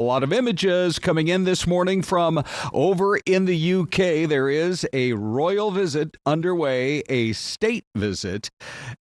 A lot of images coming in this morning from over in the UK. There is a royal visit underway, a state visit,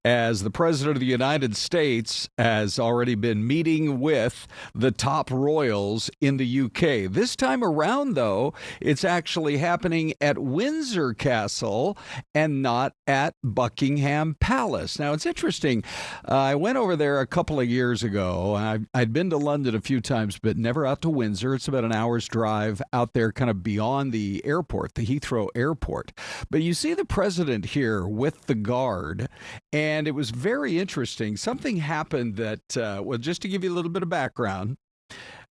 as the President of the United States has already been meeting with the top royals in the UK. This time around, though, it's actually happening at Windsor Castle and not at Buckingham Palace. Now, it's interesting. I went over there a couple of years ago. I'd been to London a few times, but never out to Windsor. It's about an hour's drive out there, kind of beyond the airport, the Heathrow Airport. But you see the president here with the guard, and it was very interesting. Something happened that, well, just to give you a little bit of background,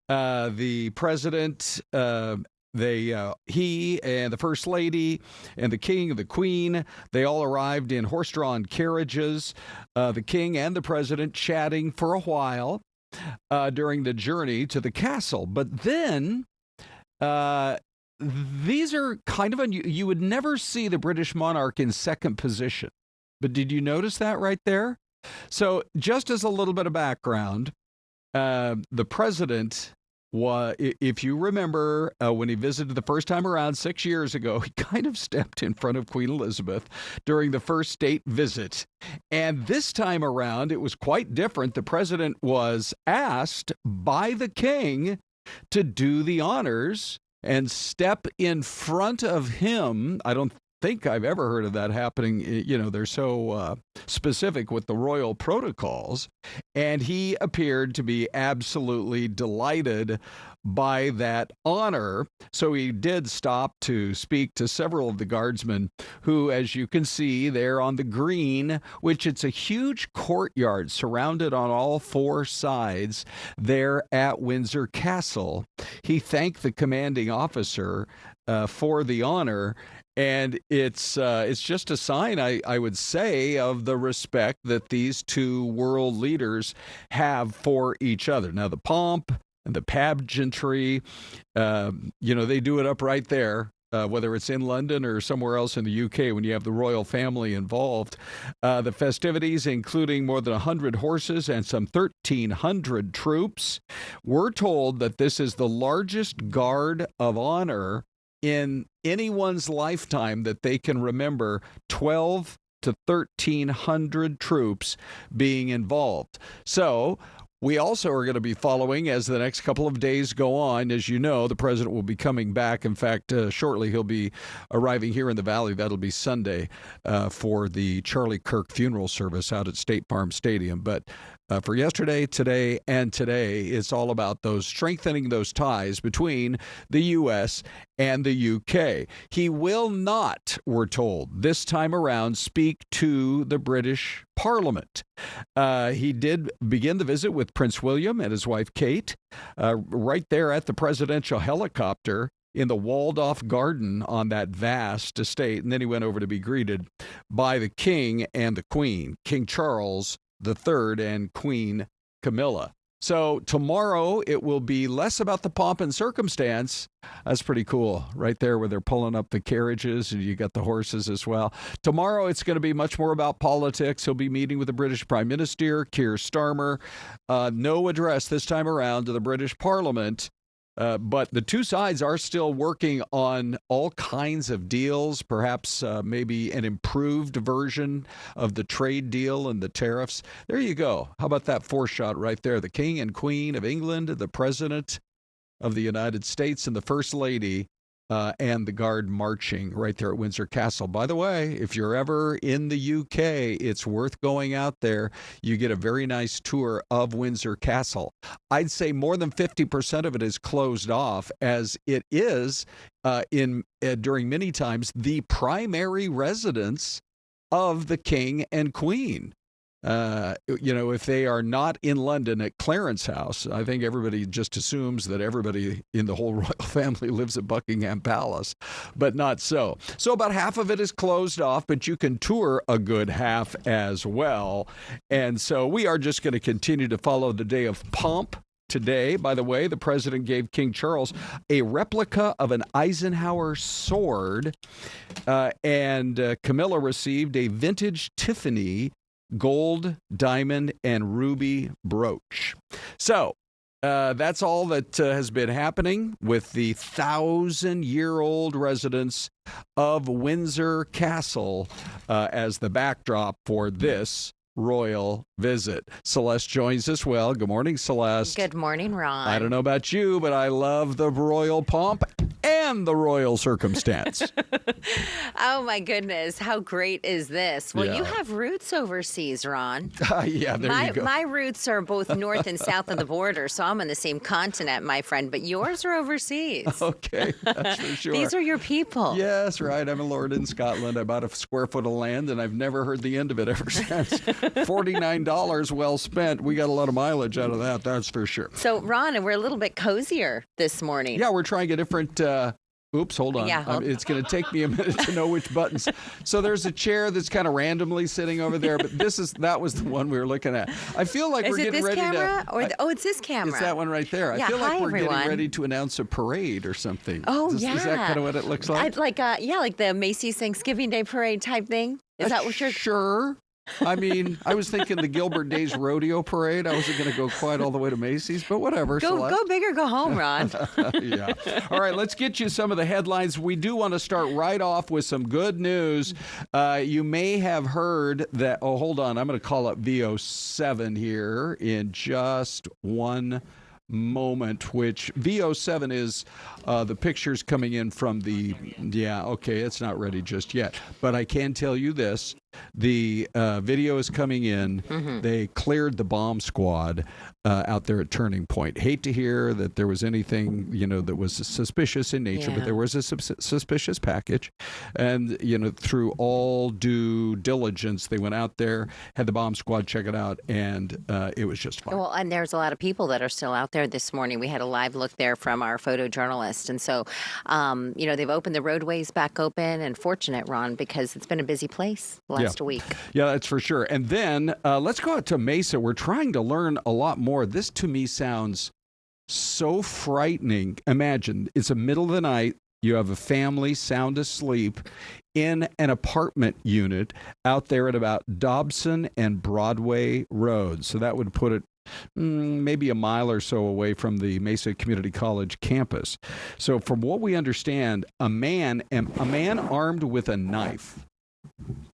the president, he and the First Lady and the King and the Queen, they all arrived in horse-drawn carriages. The King and the President chatting for a while during the journey to the castle. But then these are kind of you would never see the British monarch in second position. But did you notice that right there? So just as a little bit of background, the president, if you remember, when he visited the first time around 6 years ago, he kind of stepped in front of Queen Elizabeth during the first state visit. And this time around, it was quite different. The president was asked by the king to do the honors and step in front of him. I don't think I've ever heard of that happening. You know, they're so specific with the royal protocols. And he appeared to be absolutely delighted by that honor. So he did stop to speak to several of the guardsmen who, as you can see, they're on the green, which it's a huge courtyard surrounded on all four sides there at Windsor Castle. He thanked the commanding officer for the honor. And it's just a sign, I would say, of the respect that these two world leaders have for each other. Now, the pomp and the pageantry, they do it up right there, whether it's in London or somewhere else in the UK when you have the royal family involved. The festivities, including more than 100 horses and some 1,300 troops. We're told that this is the largest guard of honor in anyone's lifetime that they can remember. 12 to 1,300 troops being involved. So we also are going to be following as the next couple of days go on. As you know, the president will be coming back. In fact, shortly he'll be arriving here in the Valley. That'll be Sunday for the Charlie Kirk funeral service out at State Farm Stadium. But for yesterday, today, it's all about strengthening those ties between the U.S. and the U.K. He will not, we're told, this time around, speak to the British Parliament. He did begin the visit with Prince William and his wife Kate, right there at the presidential helicopter in the walled-off garden on that vast estate. And then he went over to be greeted by the King and the Queen, King Charles III and Queen Camilla. So tomorrow it will be less about the pomp and circumstance. That's pretty cool, right there where they're pulling up the carriages and you got the horses as well. Tomorrow it's going to be much more about politics. He'll be meeting with the British Prime Minister, Keir Starmer. No address this time around to the British Parliament. But the two sides are still working on all kinds of deals, perhaps maybe an improved version of the trade deal and the tariffs. There you go. How about that foreshot right there? The King and Queen of England, the President of the United States, and the First Lady, and the guard marching right there at Windsor Castle. By the way, if you're ever in the UK, it's worth going out there. You get a very nice tour of Windsor Castle. I'd say more than 50% of it is closed off, as it is during many times the primary residence of the King and Queen. If they are not in London at Clarence House, I think everybody just assumes that everybody in the whole royal family lives at Buckingham Palace, but not so. So about half of it is closed off, but you can tour a good half as well. And so we are just going to continue to follow the day of pomp. Today, by the way, the president gave King Charles a replica of an Eisenhower sword, and Camilla received a vintage Tiffany gold, diamond, and ruby brooch. So That's all that has been happening with the 1,000-year-old residents of Windsor Castle as the backdrop for this royal visit. Syleste joins us. Well, good morning, Syleste. Good morning, Ron. I don't know about you, but I love the royal pomp and the royal circumstance. Oh, my goodness. How great is this? Well, you have roots overseas, Ron. Yeah, there you go. My roots are both north and south of the border, so I'm on the same continent, my friend, but yours are overseas. Okay, that's for sure. These are your people. Yes, right. I'm a lord in Scotland. I bought a square foot of land, and I've never heard the end of it ever since. $49 well spent. We got a lot of mileage out of that, that's for sure. So, Ron, we're a little bit cozier this morning. Yeah, we're trying a different... Oops, hold on. Yeah, it's going to take me a minute to know which buttons. So there's a chair that's kind of randomly sitting over there, but that was the one we were looking at. I feel like we're getting ready camera? to... It's this camera. It's that one right there. Yeah, I feel like we're everyone. getting ready to announce a parade or something. Oh, Is that kind of what it looks like? like the Macy's Thanksgiving Day Parade type thing. Is that what you're... Sure. I mean, I was thinking the Gilbert Days Rodeo Parade. I wasn't going to go quite all the way to Macy's, but whatever. Go big or go home, Ron. Yeah. All right, let's get you some of the headlines. We do want to start right off with some good news. You may have heard that, hold on. I'm going to call up VO7 here in just one moment, which VO7 is the pictures coming in from it's not ready just yet. But I can tell you this. The video is coming in. Mm-hmm. They cleared the bomb squad out there at Turning Point. Hate to hear that there was anything, that was suspicious in nature, but there was a suspicious package. And, through all due diligence, they went out there, had the bomb squad check it out, and it was just fine. Well, and there's a lot of people that are still out there this morning. We had a live look there from our photojournalist. And so, they've opened the roadways back open, and fortunate, Ron, because it's been a busy place last week. Yeah, that's for sure. And then let's go out to Mesa. We're trying to learn a lot more. This to me sounds so frightening. Imagine it's the middle of the night. You have a family sound asleep in an apartment unit out there at about Dobson and Broadway Road. So that would put it maybe a mile or so away from the Mesa Community College campus. So from what we understand, a man armed with a knife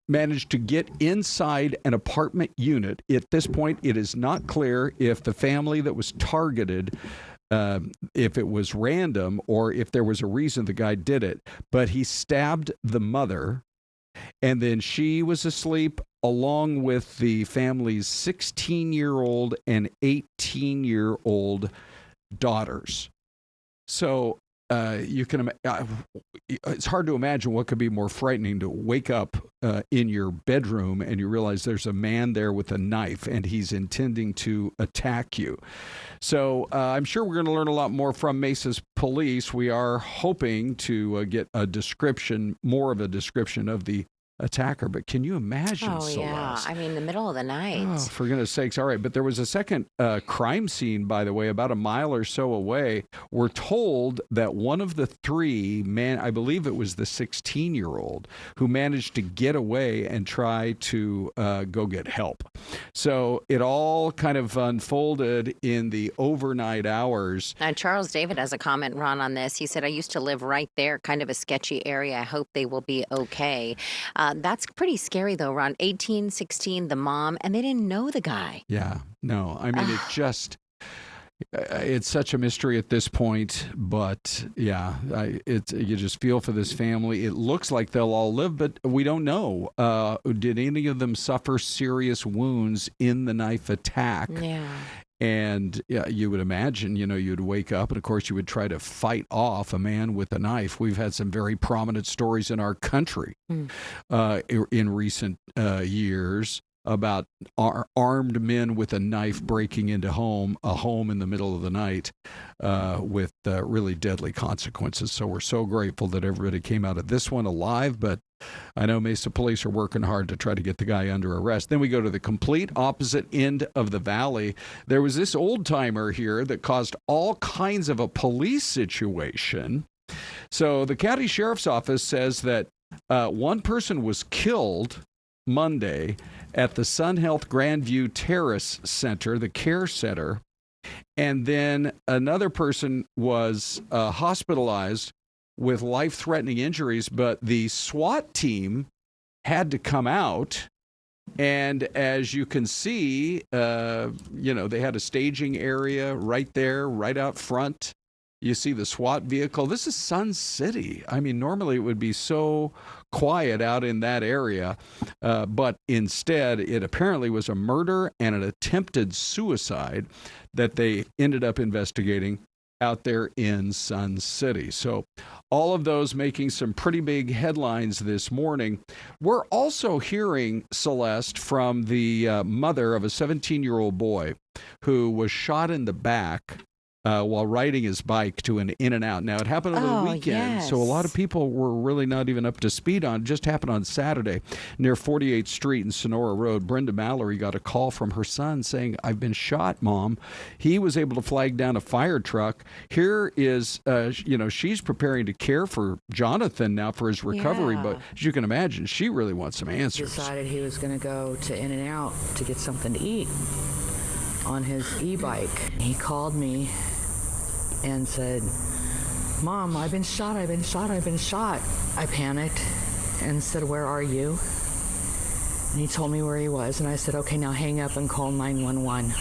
managed to get inside an apartment unit. At this point, it is not clear if the family that was targeted, if it was random or if there was a reason the guy did it. But he stabbed the mother, and then she was asleep along with the family's 16-year-old and 18-year-old daughters. So you can it's hard to imagine what could be more frightening to wake up in your bedroom and you realize there's a man there with a knife and he's intending to attack you. So I'm sure we're going to learn a lot more from Mesa's police. We are hoping to get more of a description of the attacker, but can you imagine, Celeste? Yeah. I mean, the middle of the night. Oh, for goodness sakes. All right. But there was a second crime scene, by the way, about a mile or so away. We're told that one of the three, I believe it was the 16-year-old, who managed to get away and try to go get help. So it all kind of unfolded in the overnight hours. Charles David has a comment, Ron, on this. He said, I used to live right there, kind of a sketchy area. I hope they will be okay. That's pretty scary, though, Ron. 18, 16, the mom, and they didn't know the guy. Yeah, no. I mean, it's such a mystery at this point, but yeah, you just feel for this family. It looks like they'll all live, but we don't know. Did any of them suffer serious wounds in the knife attack? Yeah. And you would imagine, you'd wake up and, of course, you would try to fight off a man with a knife. We've had some very prominent stories in our country in recent years about armed men with a knife breaking into a home in the middle of the night with really deadly consequences. So we're so grateful that everybody came out of this one alive, but I know Mesa police are working hard to try to get the guy under arrest. Then we go to the complete opposite end of the valley. There was this old timer here that caused all kinds of a police situation. So the county sheriff's office says that one person was killed Monday at the Sun Health Grandview Terrace Center, the care center And then another person was hospitalized with life-threatening injuries, but the SWAT team had to come out. And as you can see, they had a staging area right there, right out front. You see the SWAT vehicle. This is Sun City. I mean, normally it would be so quiet out in that area, but instead it apparently was a murder and an attempted suicide that they ended up investigating out there in Sun City. So all of those making some pretty big headlines this morning. We're also hearing, Syleste, from the mother of a 17-year-old boy who was shot in the back while riding his bike to an In-N-Out. Now, it happened over the weekend, so a lot of people were really not even up to speed on it. It just happened on Saturday near 48th Street and Sonora Road. Brenda Mallory got a call from her son saying, "I've been shot, Mom." He was able to flag down a fire truck. Here is, she's preparing to care for Jonathan now for his recovery, but as you can imagine, she really wants some answers. Decided he was going to go to In-N-Out to get something to eat on his e-bike. He called me and said, "Mom, I've been shot, I've been shot, I've been shot." I panicked and said, "Where are you?" And he told me where he was, and I said, "Okay, now hang up and call 911.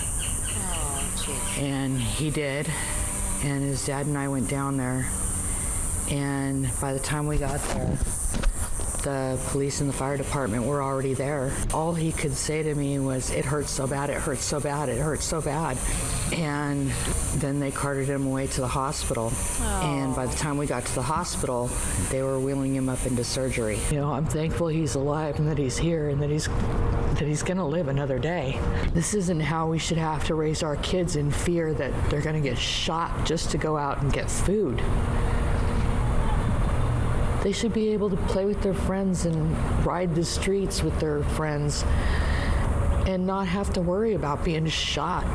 And he did, and his dad and I went down there, and by the time we got there, the police and the fire department were already there. All he could say to me was, "It hurts so bad, it hurts so bad, it hurts so bad." And then they carted him away to the hospital. And by the time we got to the hospital, they were wheeling him up into surgery. I'm thankful he's alive and that he's here and that he's gonna live another day. This isn't how we should have to raise our kids in fear that they're gonna get shot just to go out and get food. They should be able to play with their friends and ride the streets with their friends and not have to worry about being shot.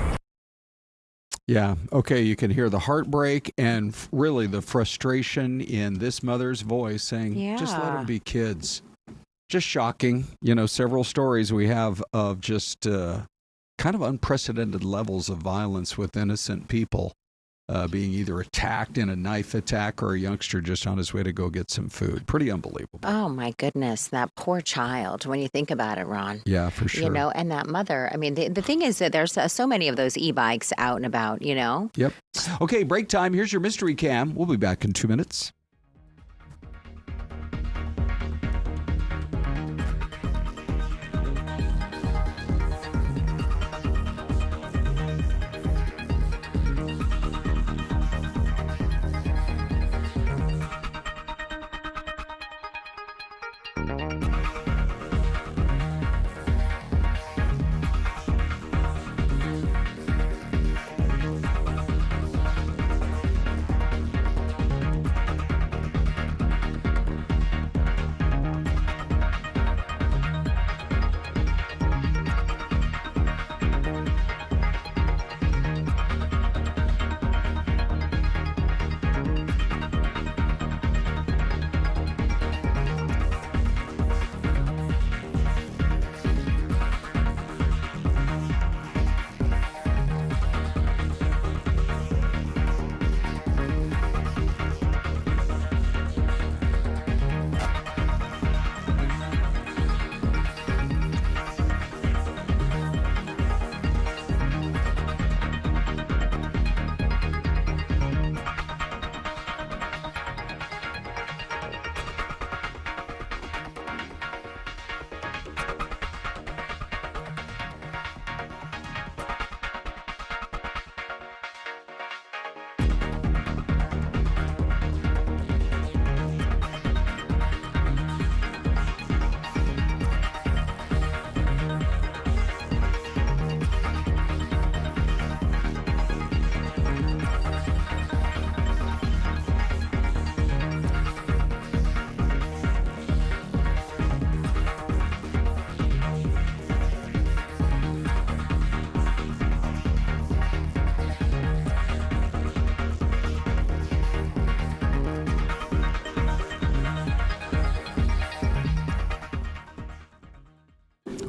Yeah, okay, you can hear the heartbreak and really the frustration in this mother's voice saying, just let them be kids. Just shocking. Several stories we have of just kind of unprecedented levels of violence with innocent people. Being either attacked in a knife attack or a youngster just on his way to go get some food. Pretty unbelievable. Oh, my goodness. That poor child, when you think about it, Ron. Yeah, for sure. And that mother. I mean, the thing is that there's so many of those e-bikes out and about, Yep. Okay, break time. Here's your mystery cam. We'll be back in 2 minutes.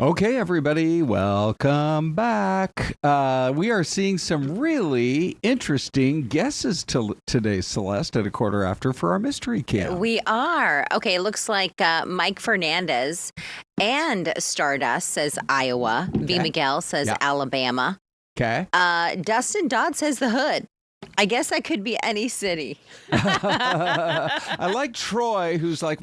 Okay, everybody, welcome back. We are seeing some really interesting guesses today, Celeste, at 1:15 for our mystery camp. We are. Okay, it looks like Mike Fernandez and Stardust says Iowa. V. Miguel says Alabama. Okay. Dustin Dodd says the Hood. I guess that could be any city. I like Troy, who's like,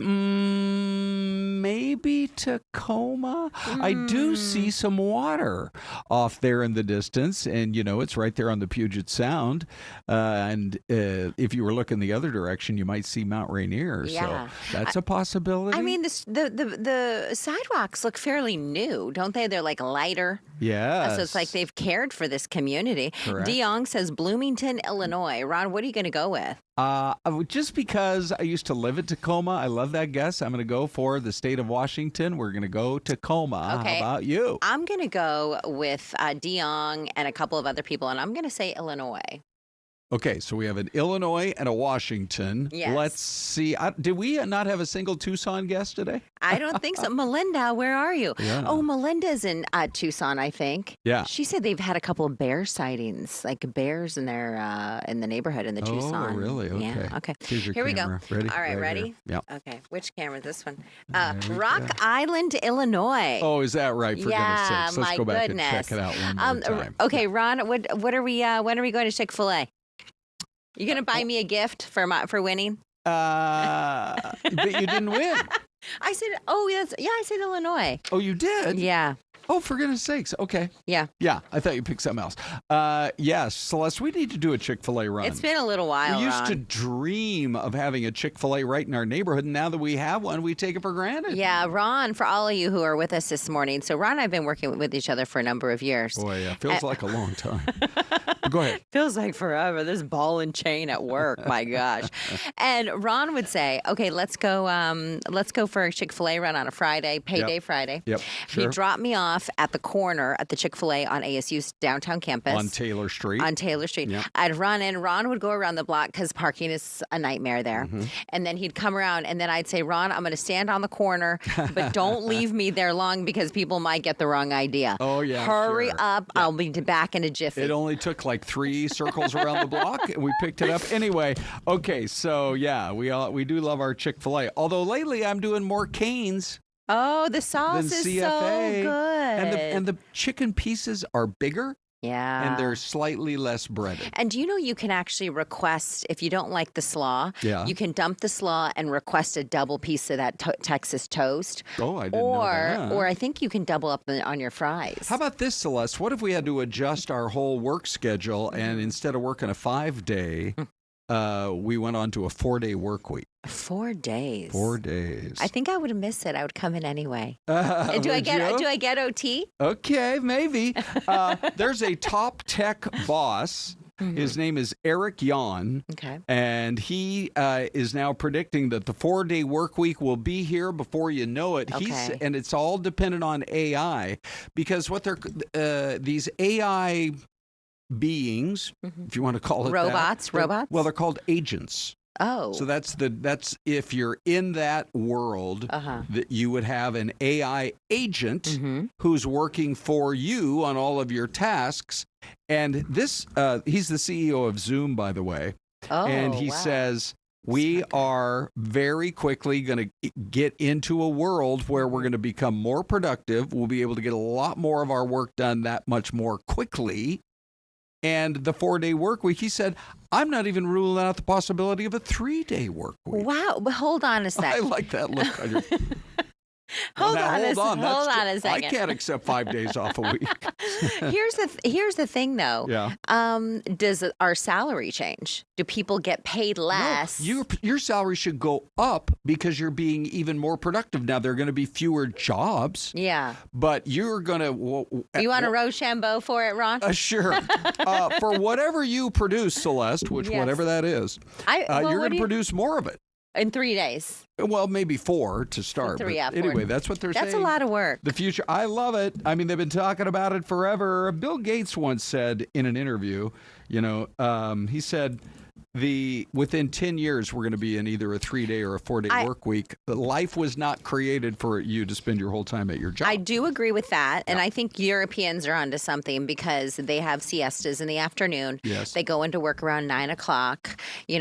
maybe Tacoma. I do see some water off there in the distance, and it's right there on the Puget Sound. And if you were looking the other direction, you might see Mount Rainier. Yeah. So that's a possibility. I mean, the sidewalks look fairly new, don't they? They're like lighter. Yeah. So it's like they've cared for this community. Correct. DeYoung says Bloomington, Illinois. Ron, what are you going to go with? Just because I used to live in Tacoma, I love that guess. I'm going to go for the state of Washington. We're going to go Tacoma. Okay. How about you? I'm going to go with DeYoung and a couple of other people, and I'm going to say Illinois. Okay, so we have an Illinois and a Washington. Yes. Let's see. Did we not have a single Tucson guest today? I don't think so. Melinda, where are you? Yeah. Oh, Melinda's in Tucson, I think. Yeah. She said they've had a couple of bear sightings, like bears in their in the neighborhood in the Tucson. Oh, really? Okay. Yeah. Okay. Here's your Here camera. we go. Ready? All right, ready? Here. Yeah. Okay. Which camera is this one? There we Rock go. Island, Illinois. Oh, is that right? For Yeah, goodness sakes. Let's my go back goodness. and check it out one more time. Okay, Ron, what are we? When are we going to Chick-fil-A? You gonna buy me a gift for winning? But you didn't win. I said, I said Illinois. Oh, you did? Yeah. Oh, for goodness sakes. Okay. Yeah. Yeah, I thought you picked something else. Yes, Celeste, we need to do a Chick-fil-A run. It's been a little while, We used Ron. to dream of having a Chick-fil-A right in our neighborhood, and now that we have one, we take it for granted. Yeah, Ron, for all of you who are with us this morning. So Ron and I have been working with each other for a number of years. Boy, yeah, feels like a long time. Go ahead. Feels like forever. This ball and chain at work. My gosh. And Ron would say, okay, let's go for a Chick-fil-A run on a Friday, payday Friday. Yep, sure. He'd drop me off at the corner at the Chick-fil-A on ASU's downtown campus. On Taylor Street. Yep. I'd run in. Ron would go around the block because parking is a nightmare there. Mm-hmm. And then he'd come around, and then I'd say, Ron, I'm going to stand on the corner, but don't leave me there long because people might get the wrong idea. Oh, yeah. Hurry sure. up. Yeah. I'll be back in a jiffy. It only took like 3 circles around the block, and we picked it up anyway. Okay, so yeah, we do love our Chick-fil-A. Although lately I'm doing more Canes Oh, the sauce than is CFA. so good. And the chicken pieces are bigger yeah. and they're slightly less breaded. And do you know you can actually request, if you don't like the slaw, Yeah. you can dump the slaw and request a double piece of that Texas toast. Oh, I didn't know that. Or I think you can double up on your fries. How about this, Celeste? What if we had to adjust our whole work schedule and instead of working a 5-day, we went on to a 4-day work week? 4 days. 4 days. I think I would miss it. I would come in anyway. Do Would I you? get OT? Okay, maybe. There's a top tech boss. His name is Eric Yan. Okay. And he is now predicting that the 4-day work week will be here before you know it. Okay. And it's all dependent on AI because what they're these AI beings, if you want to call it Robots. Well, they're called agents. Oh. So that's if you're in that world, that you would have an AI agent who's working for you on all of your tasks. And this, he's the CEO of Zoom, by the way. Oh, and he wow. says, we are very quickly going to get into a world where we're going to become more productive. We'll be able to get a lot more of our work done that much more quickly. And the 4-day work week, he said, I'm not even ruling out the possibility of a 3-day work week. Wow. But hold on a I second. like that look on your Hold on a I second. can't accept 5 days off a week. Here's the thing, though. Yeah. Does our salary change? Do people get paid less? No, your salary should go up because you're being even more productive. Now, there are going to be fewer jobs. Yeah. But you're going to... You want a Rochambeau for it, Ron? Sure. For whatever you produce, Celeste, which Yes. whatever that is, you're going to produce more of it. In 3 days. Well, maybe 4 to start. 3, but yeah, 4. anyway, that's what they're saying. That's a lot of work. The future. I love it. I mean, they've been talking about it forever. Bill Gates once said in an interview, he said, within 10 years, we're going to be in either a 3-day or a 4-day work week. Life was not created for you to spend your whole time at your job. I do agree with that. And I think Europeans are onto something because they have siestas in the afternoon. Yes. They go into work around 9 o'clock,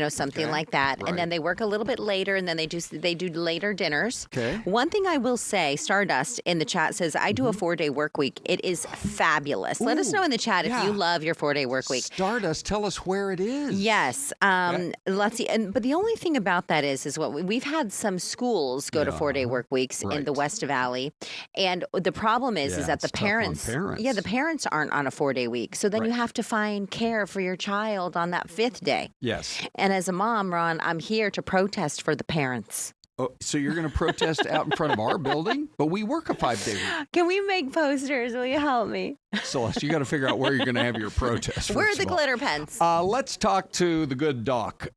something like that. Right. And then they work a little bit later, and then they do later dinners. Okay. One thing I will say, Stardust in the chat says, I do a 4-day work week. It is fabulous. Let us know in the chat if you love your 4-day work week. Stardust, tell us where it is. Yes. Let's see. But the only thing about that is what we've had some schools go to 4-day work weeks in the West Valley. And the problem is that the parents, the parents aren't on a 4-day week. So then you have to find care for your child on that 5th day. Yes. And as a mom, Ron, I'm here to protest for the parents. Oh, so you're going to protest out in front of our building? But we work a 5-day week. Can we make posters? Will you help me? Celeste, you got to figure out where you're going to have your protest. Where are the glitter pens? Let's talk to the good doc.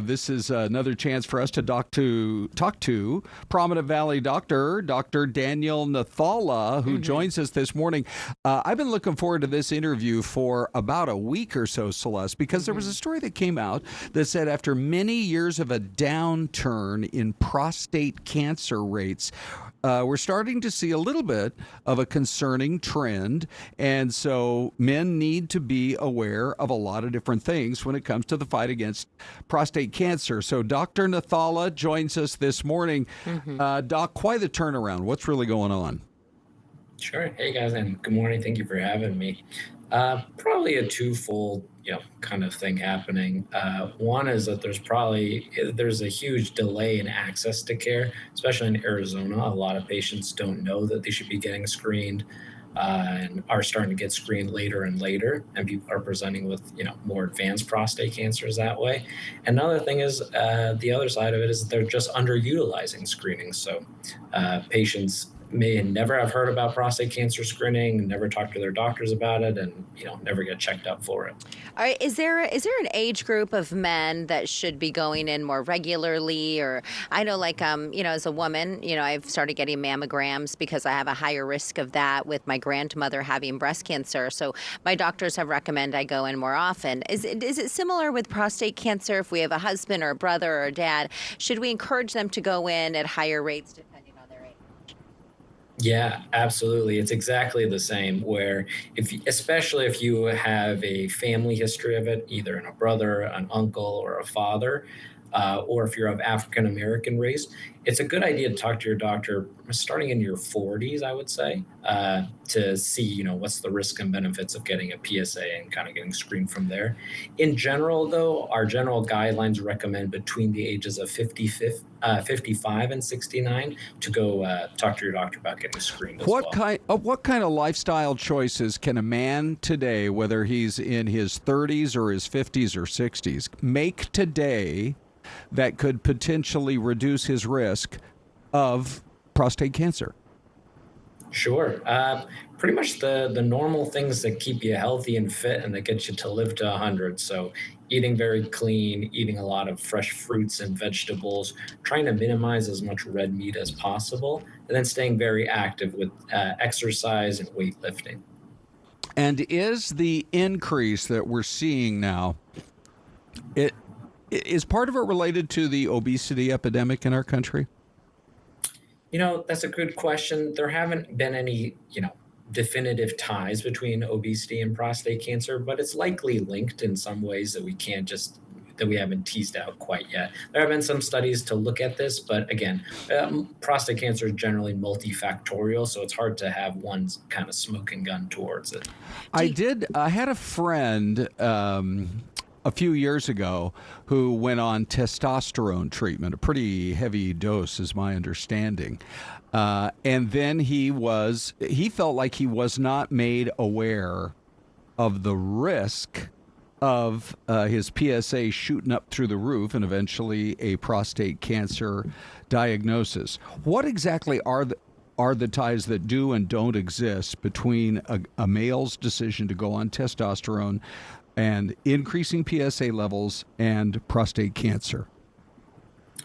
This is another chance for us to talk to Prominent Valley doctor, Dr. Danielle Nethala, who joins us this morning. I've been looking forward to this interview for about a week or so, Celeste, because there was a story that came out that said after many years of a downturn in prostate cancer rates, we're starting to see a little bit of a concerning trend. And so men need to be aware of a lot of different things when it comes to the fight against prostate cancer. So Dr. Nethala joins us this morning. Doc, quite the turnaround. What's really going on? Sure. Hey, guys, and good morning. Thank you for having me. Probably a twofold, kind of thing happening. One is that there's a huge delay in access to care, especially in Arizona. A lot of patients don't know that they should be getting screened and are starting to get screened later and later, and people are presenting with, more advanced prostate cancers that way. Another thing is the other side of it is that they're just underutilizing screening. So patients may never have heard about prostate cancer screening, never talk to their doctors about it, and never get checked up for it. All right, is there an age group of men that should be going in more regularly? Or I know, as a woman, I've started getting mammograms because I have a higher risk of that with my grandmother having breast cancer. So my doctors have recommended I go in more often. Is it similar with prostate cancer? If we have a husband or a brother or a dad, should we encourage them to go in at higher rates depending on their age? Yeah, absolutely. It's exactly the same, where especially if you have a family history of it, either in a brother, an uncle, or a father, or if you're of African American race, it's a good idea to talk to your doctor starting in your 40s, I would say, to see, what's the risk and benefits of getting a PSA and kind of getting screened from there. In general, though, our general guidelines recommend between the ages of 55 and 69 to go talk to your doctor about getting screened as well. What kind of lifestyle choices can a man today, whether he's in his 30s or his 50s or 60s, make today that could potentially reduce his risk of prostate cancer? Sure. Pretty much the normal things that keep you healthy and fit and that get you to live to 100. So eating very clean, eating a lot of fresh fruits and vegetables, trying to minimize as much red meat as possible, and then staying very active with exercise and weightlifting. And is the increase that we're seeing now, is part of it related to the obesity epidemic in our country? That's a good question. There haven't been any, definitive ties between obesity and prostate cancer, but it's likely linked in some ways that we haven't teased out quite yet. There have been some studies to look at this, but again, prostate cancer is generally multifactorial, so it's hard to have one kind of smoking gun towards it. I had a friend a few years ago who went on testosterone treatment, a pretty heavy dose is my understanding. And then he felt like he was not made aware of the risk of his PSA shooting up through the roof and eventually a prostate cancer diagnosis. What exactly are the ties that do and don't exist between a male's decision to go on testosterone and increasing PSA levels and prostate cancer?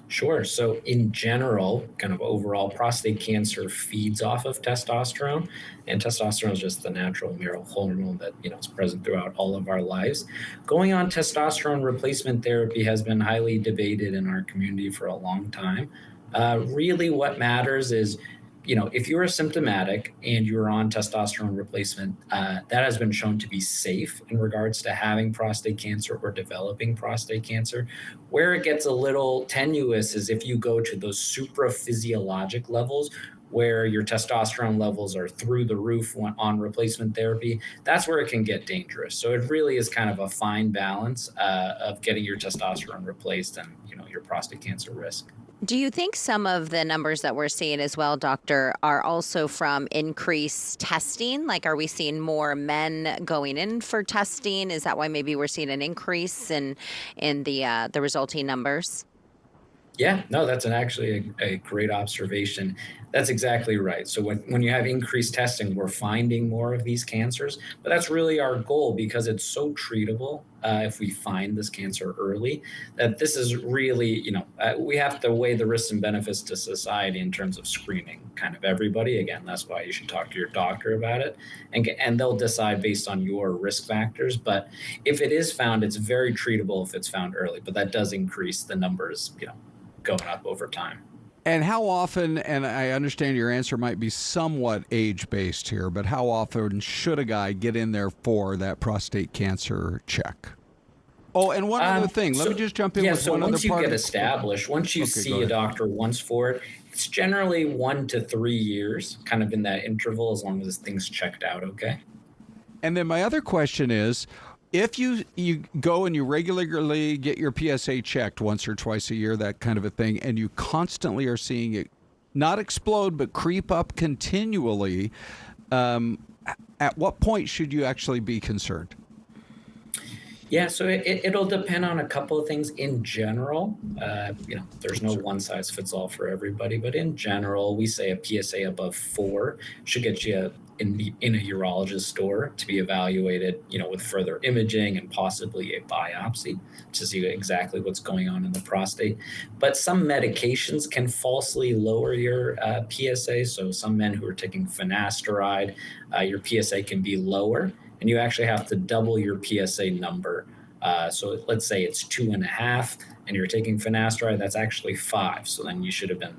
Sure. So in general, kind of overall, prostate cancer feeds off of testosterone, and testosterone is just the natural male hormone that is present throughout all of our lives. Going on testosterone replacement therapy has been highly debated in our community for a long time. Really, what matters is if you're asymptomatic and you're on testosterone replacement, that has been shown to be safe in regards to having prostate cancer or developing prostate cancer. Where it gets a little tenuous is if you go to those supraphysiologic levels where your testosterone levels are through the roof on replacement therapy. That's where it can get dangerous. So it really is kind of a fine balance of getting your testosterone replaced and your prostate cancer risk. Do you think some of the numbers that we're seeing as well, doctor, are also from increased testing? Like, are we seeing more men going in for testing? Is that why maybe we're seeing an increase in the resulting numbers? Yeah, no, that's actually a great observation. That's exactly right. So when you have increased testing, we're finding more of these cancers, but that's really our goal because it's so treatable if we find this cancer early, that this is really, we have to weigh the risks and benefits to society in terms of screening kind of everybody. Again, that's why you should talk to your doctor about it, and they'll decide based on your risk factors. But if it is found, it's very treatable if it's found early, but that does increase the numbers, going up over time. And how often, and I understand your answer might be somewhat age-based here, but how often should a guy get in there for that prostate cancer check? Oh, and one other thing. Let me just jump in with one other part. Once you get established, once you see a doctor once for it, it's generally 1 to 3 years, kind of in that interval, as long as things checked out okay. And then my other question is, if you go and you regularly get your PSA checked once or twice a year, that kind of a thing, and you constantly are seeing it not explode but creep up continually, at what point should you actually be concerned? Yeah, so it'll depend on a couple of things. In general, there's no one size fits all for everybody, but in general, we say a PSA above 4 should get you in a urologist store to be evaluated, with further imaging and possibly a biopsy to see exactly what's going on in the prostate. But some medications can falsely lower your PSA. So some men who are taking finasteride, your PSA can be lower, and you actually have to double your PSA number. So let's say it's 2.5 and you're taking finasteride, that's actually 5. So then you should have been,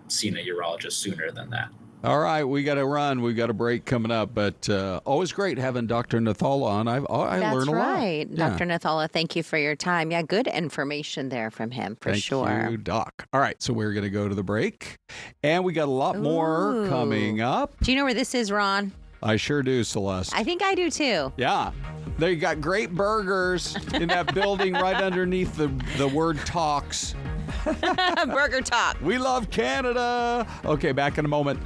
seeing a urologist sooner than that. All right, we got to run. We've got a break coming up, but always great having Dr. Nethala on. I learn a lot. That's right. Yeah. Dr. Nethala, thank you for your time. Yeah, good information there from him, for sure. Thank you, Doc. All right, so we're going to go to the break, and we got a lot more coming up. Do you know where this is, Ron? I sure do, Celeste. I think I do, too. Yeah. They got great burgers in that building right underneath the word talks. Burger Talk. We love Canada. Okay, back in a moment.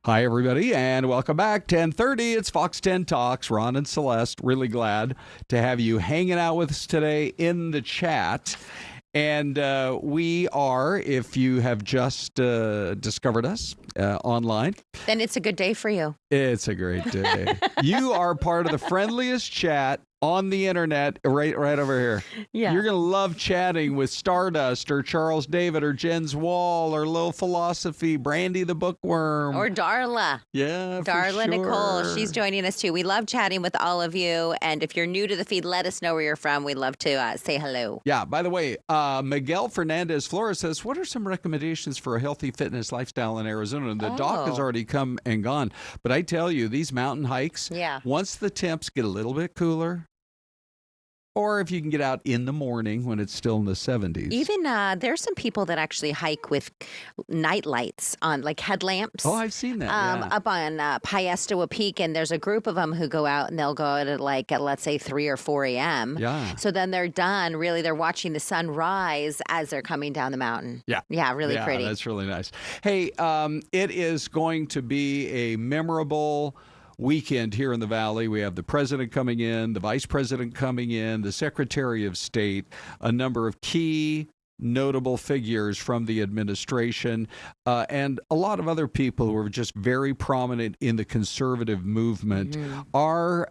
Hi, everybody, and welcome back. 10:30, it's Fox 10 Talks. Ron and Celeste, really glad to have you hanging out with us today in the chat. And we are, if you have just discovered us online. Then it's a good day for you. It's a great day. You are part of the friendliest chat on the internet right over here. Yeah. You're going to love chatting with Stardust or Charles David or Jen's Wall or Lil Philosophy, Brandy the Bookworm. Or Darla. Yeah, Darla for sure. Nicole. She's joining us too. We love chatting with all of you. And if you're new to the feed, let us know where you're from. We'd love to say hello. Yeah, by the way, Miguel Fernandez Flores says, what are some recommendations for a healthy fitness lifestyle in Arizona? And the doc has already come and gone. But I tell you, these mountain hikes, once the temps get a little bit cooler, or if you can get out in the morning when it's still in the 70s. Even there's some people that actually hike with night lights on, like headlamps. Oh, I've seen that. Up on Piestewa Peak, and there's a group of them who go out and they'll go out at let's say 3 or 4 a.m. Yeah. So then they're done. Really, they're watching the sun rise as they're coming down the mountain. Yeah. Yeah, really pretty. That's really nice. Hey, it is going to be a memorable weekend here in the Valley. We have the president coming in, the vice president coming in, the secretary of state, a number of key notable figures from the administration, and a lot of other people who are just very prominent in the conservative movement. Our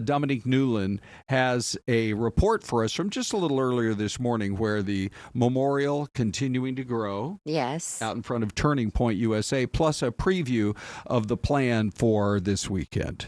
Dominique Newland has a report for us from just a little earlier this morning where the memorial continuing to grow. Yes. Out in front of Turning Point USA, plus a preview of the plan for this weekend.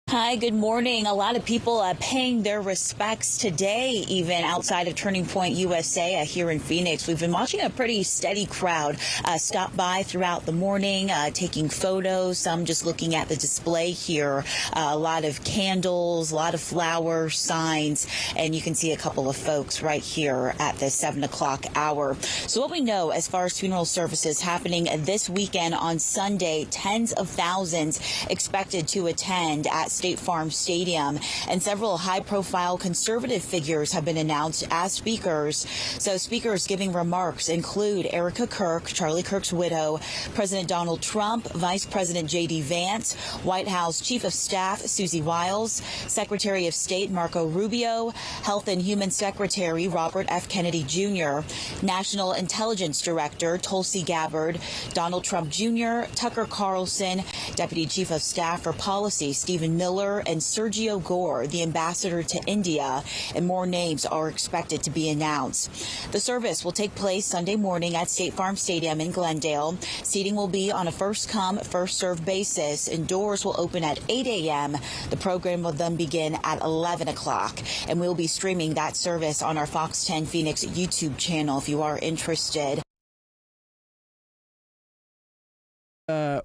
Hi, good morning. A lot of people paying their respects today, even outside of Turning Point USA here in Phoenix. We've been watching a pretty steady crowd stop by throughout the morning, taking photos, some just looking at the display here. A lot of candles, a lot of flowers, signs, and you can see a couple of folks right here at the 7 o'clock hour. So what we know as far as funeral services happening this weekend on Sunday, tens of thousands expected to attend at State Farm Stadium, and several high-profile conservative figures have been announced as speakers. So speakers giving remarks include Erica Kirk, Charlie Kirk's widow, President Donald Trump, Vice President J.D. Vance, White House Chief of Staff Susie Wiles, Secretary of State Marco Rubio, Health and Human Secretary Robert F. Kennedy Jr., National Intelligence Director Tulsi Gabbard, Donald Trump Jr., Tucker Carlson, Deputy Chief of Staff for Policy Stephen Miller, and Sergio Gore, the ambassador to India, and more names are expected to be announced. The service will take place Sunday morning at State Farm Stadium in Glendale. Seating will be on a first-come, first-served basis, and doors will open at 8 a.m. The program will then begin at 11 o'clock, and we'll be streaming that service on our Fox 10 Phoenix YouTube channel if you are interested.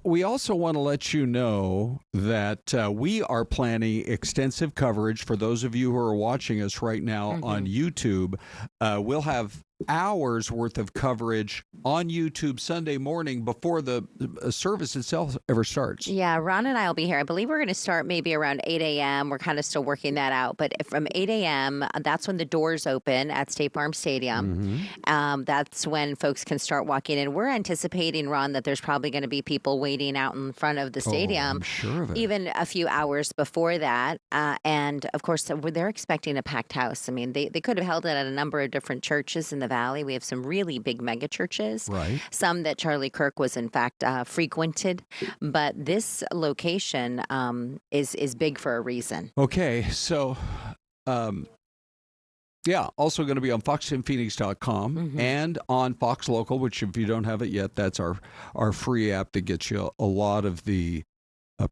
We also want to let you know that we are planning extensive coverage for those of you who are watching us right now on YouTube. We'll have hours worth of coverage on YouTube Sunday morning before the service itself ever starts. Yeah, Ron and I will be here. I believe we're going to start maybe around 8 a.m. We're kind of still working that out. But from 8 a.m., that's when the doors open at State Farm Stadium. That's when folks can start walking in. We're anticipating, Ron, that there's probably going to be people waiting out in front of the stadium. I'm sure of it. Even a few hours before that. And, of course, they're expecting a packed house. I mean, they could have held it at a number of different churches in the Valley. We have some really big mega churches, right? Some that Charlie Kirk was in fact frequented, but this location is big for a reason. Okay, so also going to be on fox10phoenix.com and on Fox Local, which if you don't have it yet, that's our free app that gets you a lot of the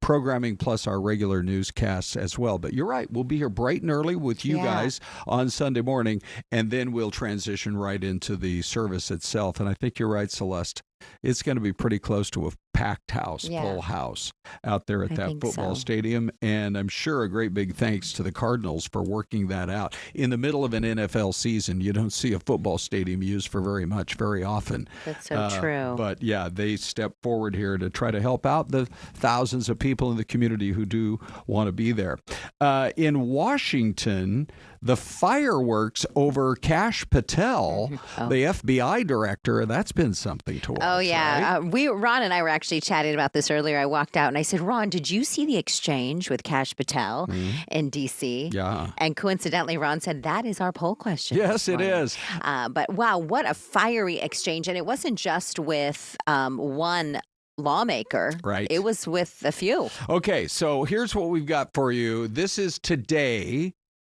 programming plus our regular newscasts as well. But you're right. We'll be here bright and early with you guys on Sunday morning, and then we'll transition right into the service itself. And I think you're right, Celeste. It's going to be pretty close to a packed house, full house out there at that football stadium. And I'm sure a great big thanks to the Cardinals for working that out. In the middle of an NFL season, you don't see a football stadium used for very often. That's so true. But yeah, they step forward here to try to help out the thousands of people in the community who do want to be there. In Washington, the fireworks over Kash Patel, the FBI director, that's been something to watch. Oh, yeah. Right? Ron and I were actually actually chatted about this earlier. I walked out and I said, Ron, did you see the exchange with Kash Patel in D.C.? Yeah. And coincidentally, Ron said, that is our poll question. Yes, it is. But wow, what a fiery exchange. And it wasn't just with one lawmaker. Right. It was with a few. Okay, so here's what we've got for you. This is today.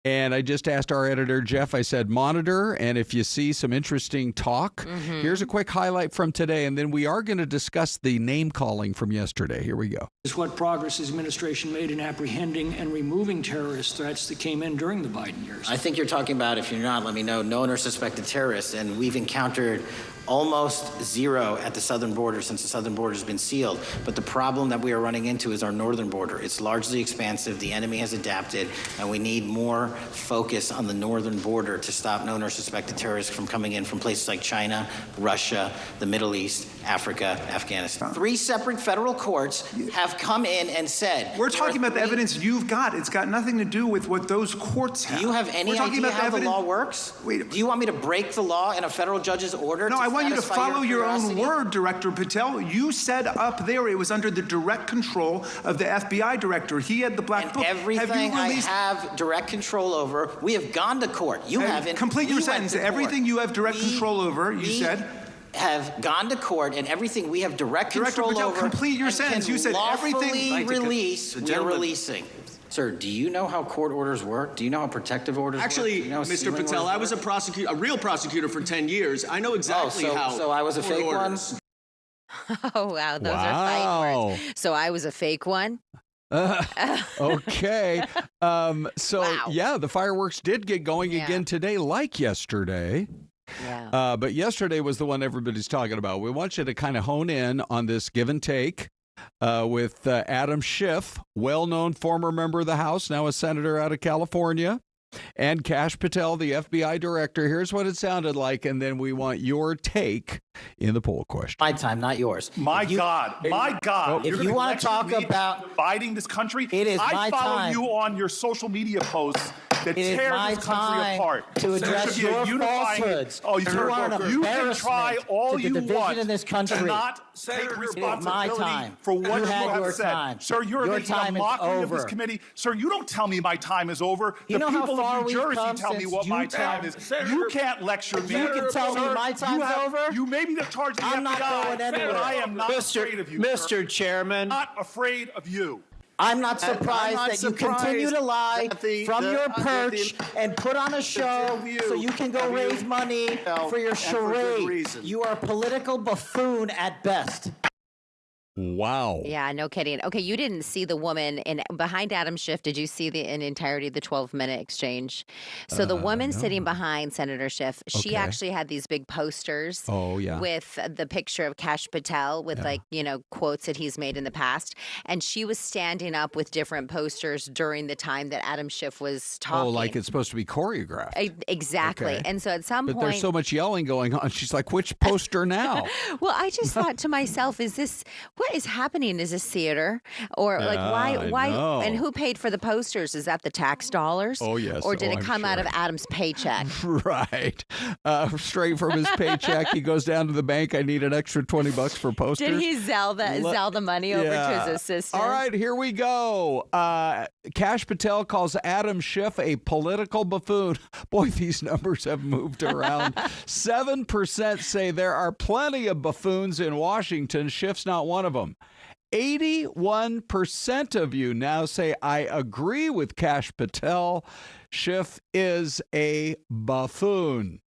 And I just asked our editor, Jeff, I said, monitor, and if you see some interesting talk, here's a quick highlight from today, and then we are going to discuss the name calling from yesterday. Here we go. Is what progress his administration made in apprehending and removing terrorist threats that came in during the Biden years. I think you're talking about, if you're not, let me know, known or suspected terrorists, and we've encountered almost zero at the southern border since the southern border has been sealed. But the problem that we are running into is our northern border. It's largely expansive. The enemy has adapted, and we need more focus on the northern border to stop known or suspected terrorists from coming in from places like China, Russia, the Middle East, Africa, Afghanistan. 3 separate federal courts have come in and said... We're talking about the evidence you've got. It's got nothing to do with what those courts have. Do you have any idea how the law works? Wait, do you want me to break the law in a federal judge's order? No, I want you to follow your own curiosity? word, Director Patel. You said up there it was under the direct control of the FBI director. He had the black book. Everything I have direct control over, we have gone to court. You haven't. Complete your sentence. Everything you have direct control over, you said. Have gone to court, and everything we have direct control Patel, over. Complete your sentence. You said everything. Release. We're releasing. Sir, do you know how court orders work? Do you know how protective orders work? Actually, Mr. Patel, I was a prosecutor, a real prosecutor for 10 years. I know exactly how. So I was a fake one? Oh, wow. Those are fighting words. So I was a fake one? Okay. Yeah, the fireworks did get going again today, like yesterday. Yeah. But yesterday was the one everybody's talking about. We want you to kind of hone in on this give and take with Adam Schiff, well-known former member of the House, now a senator out of California, and Kash Patel, the FBI director. Here's what it sounded like, and then we want your take in the poll question. My time, not yours. My God. If you want to talk about dividing this country, it is I follow you on your social media posts that tear this country apart. To address your falsehoods. Oh, you can try all you want in this country. to not take responsibility for what you have said. Sir, you're making a mockery of this committee. Sir, you don't tell me my time is over. The people of New Jersey tell me what my time is. You can't lecture me. You can tell me my time's over. You may be the charge of the FBI, I'm not going anywhere. but I am not afraid of you. Mr. Chairman. Not afraid of you. I'm not surprised that you continue to lie from your perch and put on a show so you can go raise money for your charade. You are a political buffoon at best. Wow. Yeah, no kidding. Okay, you didn't see the woman behind Adam Schiff. Did you see in entirety of the 12-minute exchange? So the woman sitting behind Senator Schiff, she actually had these big posters with the picture of Kash Patel with quotes that he's made in the past. And she was standing up with different posters during the time that Adam Schiff was talking. Oh, like it's supposed to be choreographed. Exactly. Okay. And so at some point... But there's so much yelling going on. She's like, which poster now? Well, I just thought to myself, what is happening? Is this theater? Or why and who paid for the posters? Is that the tax dollars? Oh, yes. Or did it come out of Adam's paycheck? Right. Straight from his paycheck. He goes down to the bank. I need an extra $20 for posters. Did he sell the money over to his assistant? All right, here we go. Kash Patel calls Adam Schiff a political buffoon. Boy, these numbers have moved around. 7% say there are plenty of buffoons in Washington. Schiff's not one of them. 81% of you now say, I agree with Kash Patel. Schiff is a buffoon.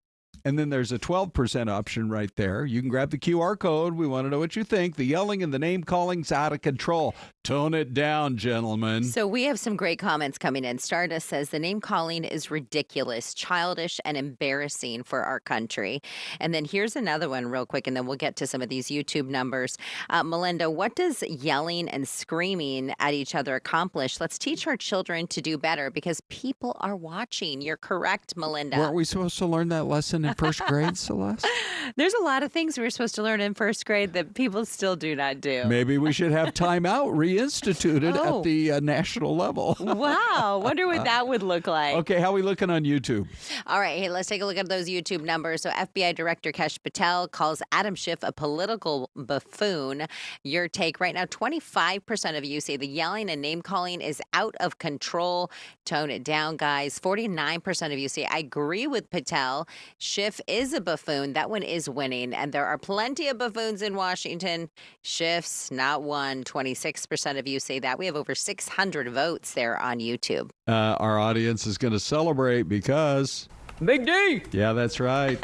And then there's a 12% option right there. You can grab the QR code. We want to know what you think. The yelling and the name calling's out of control. Tone it down, gentlemen. So we have some great comments coming in. Stardust says the name calling is ridiculous, childish, and embarrassing for our country. And then here's another one real quick, and then we'll get to some of these YouTube numbers. Melinda, what does yelling and screaming at each other accomplish? Let's teach our children to do better because people are watching. You're correct, Melinda. Weren't we supposed to learn that lesson in first grade, Celeste? There's a lot of things we were supposed to learn in first grade that people still do not do. Maybe we should have timeout reinstituted at the national level. Wow. Wonder what that would look like. Okay, how are we looking on YouTube? All right, hey, let's take a look at those YouTube numbers. So FBI Director Kash Patel calls Adam Schiff a political buffoon. Your take right now, 25% of you say the yelling and name-calling is out of control. Tone it down, guys. 49% of you say, I agree with Patel. Schiff is a buffoon. That one is winning. And there are plenty of buffoons in Washington. Schiff's not one. 26% of you say that. We have over 600 votes there on YouTube. Our audience is going to celebrate because... Big D. Yeah, that's right.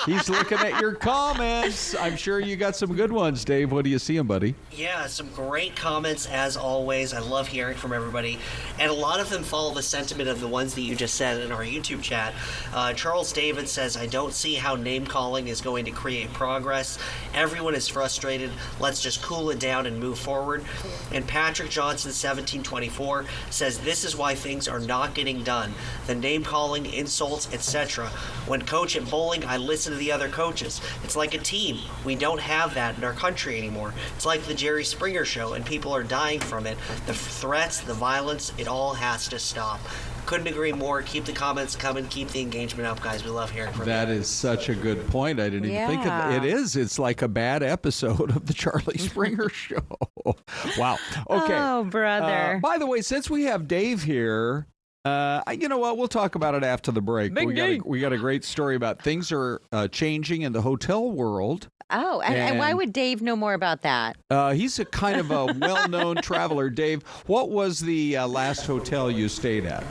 He's looking at your comments. I'm sure you got some good ones, Dave. What do you see, buddy? Yeah, some great comments as always. I love hearing from everybody. And a lot of them follow the sentiment of the ones that you just said in our YouTube chat. Charles David says, I don't see how name calling is going to create progress. Everyone is frustrated. Let's just cool it down and move forward. And Patrick Johnson, 1724, says, this is why things are not getting done. The name calling, insults, etc. When coach at bowling, I listen to the other coaches. It's like a team. We don't have that in our country anymore. It's like the Jerry Springer show, and people are dying from it. The threats, the violence, it all has to stop. Couldn't agree more. Keep the comments coming. Keep the engagement up, guys. We love hearing from you. That is such a good point. I didn't even think of it. It is. It's like a bad episode of the Charlie Springer show. Wow. Okay. Oh, brother. By the way, since we have Dave here, you know what? We'll talk about it after the break. We got a great story about things are changing in the hotel world. Oh, and why would Dave know more about that? He's a kind of a well-known traveler. Dave, what was the last hotel you stayed at?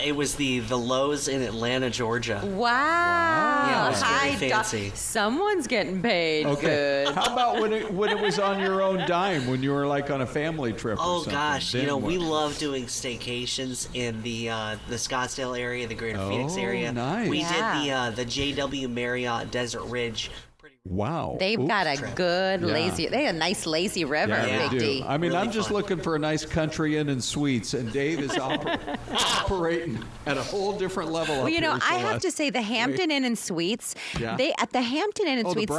It was the Lowe's in Atlanta, Georgia. Wow. Yeah, it was very fancy. Someone's getting paid good. How about when it was on your own dime, when you were like on a family trip or something? Oh, gosh. We love doing staycations in the Scottsdale area, the greater Phoenix area. Nice. We did the JW Marriott Desert Ridge. Wow. They've got a good they have a nice lazy river, Big D. I mean, really I'm just looking for a nice country inn and suites, and Dave is operating at a whole different level. Well, I have to say the Hampton Inn and Suites, at the Hampton Inn and Suites,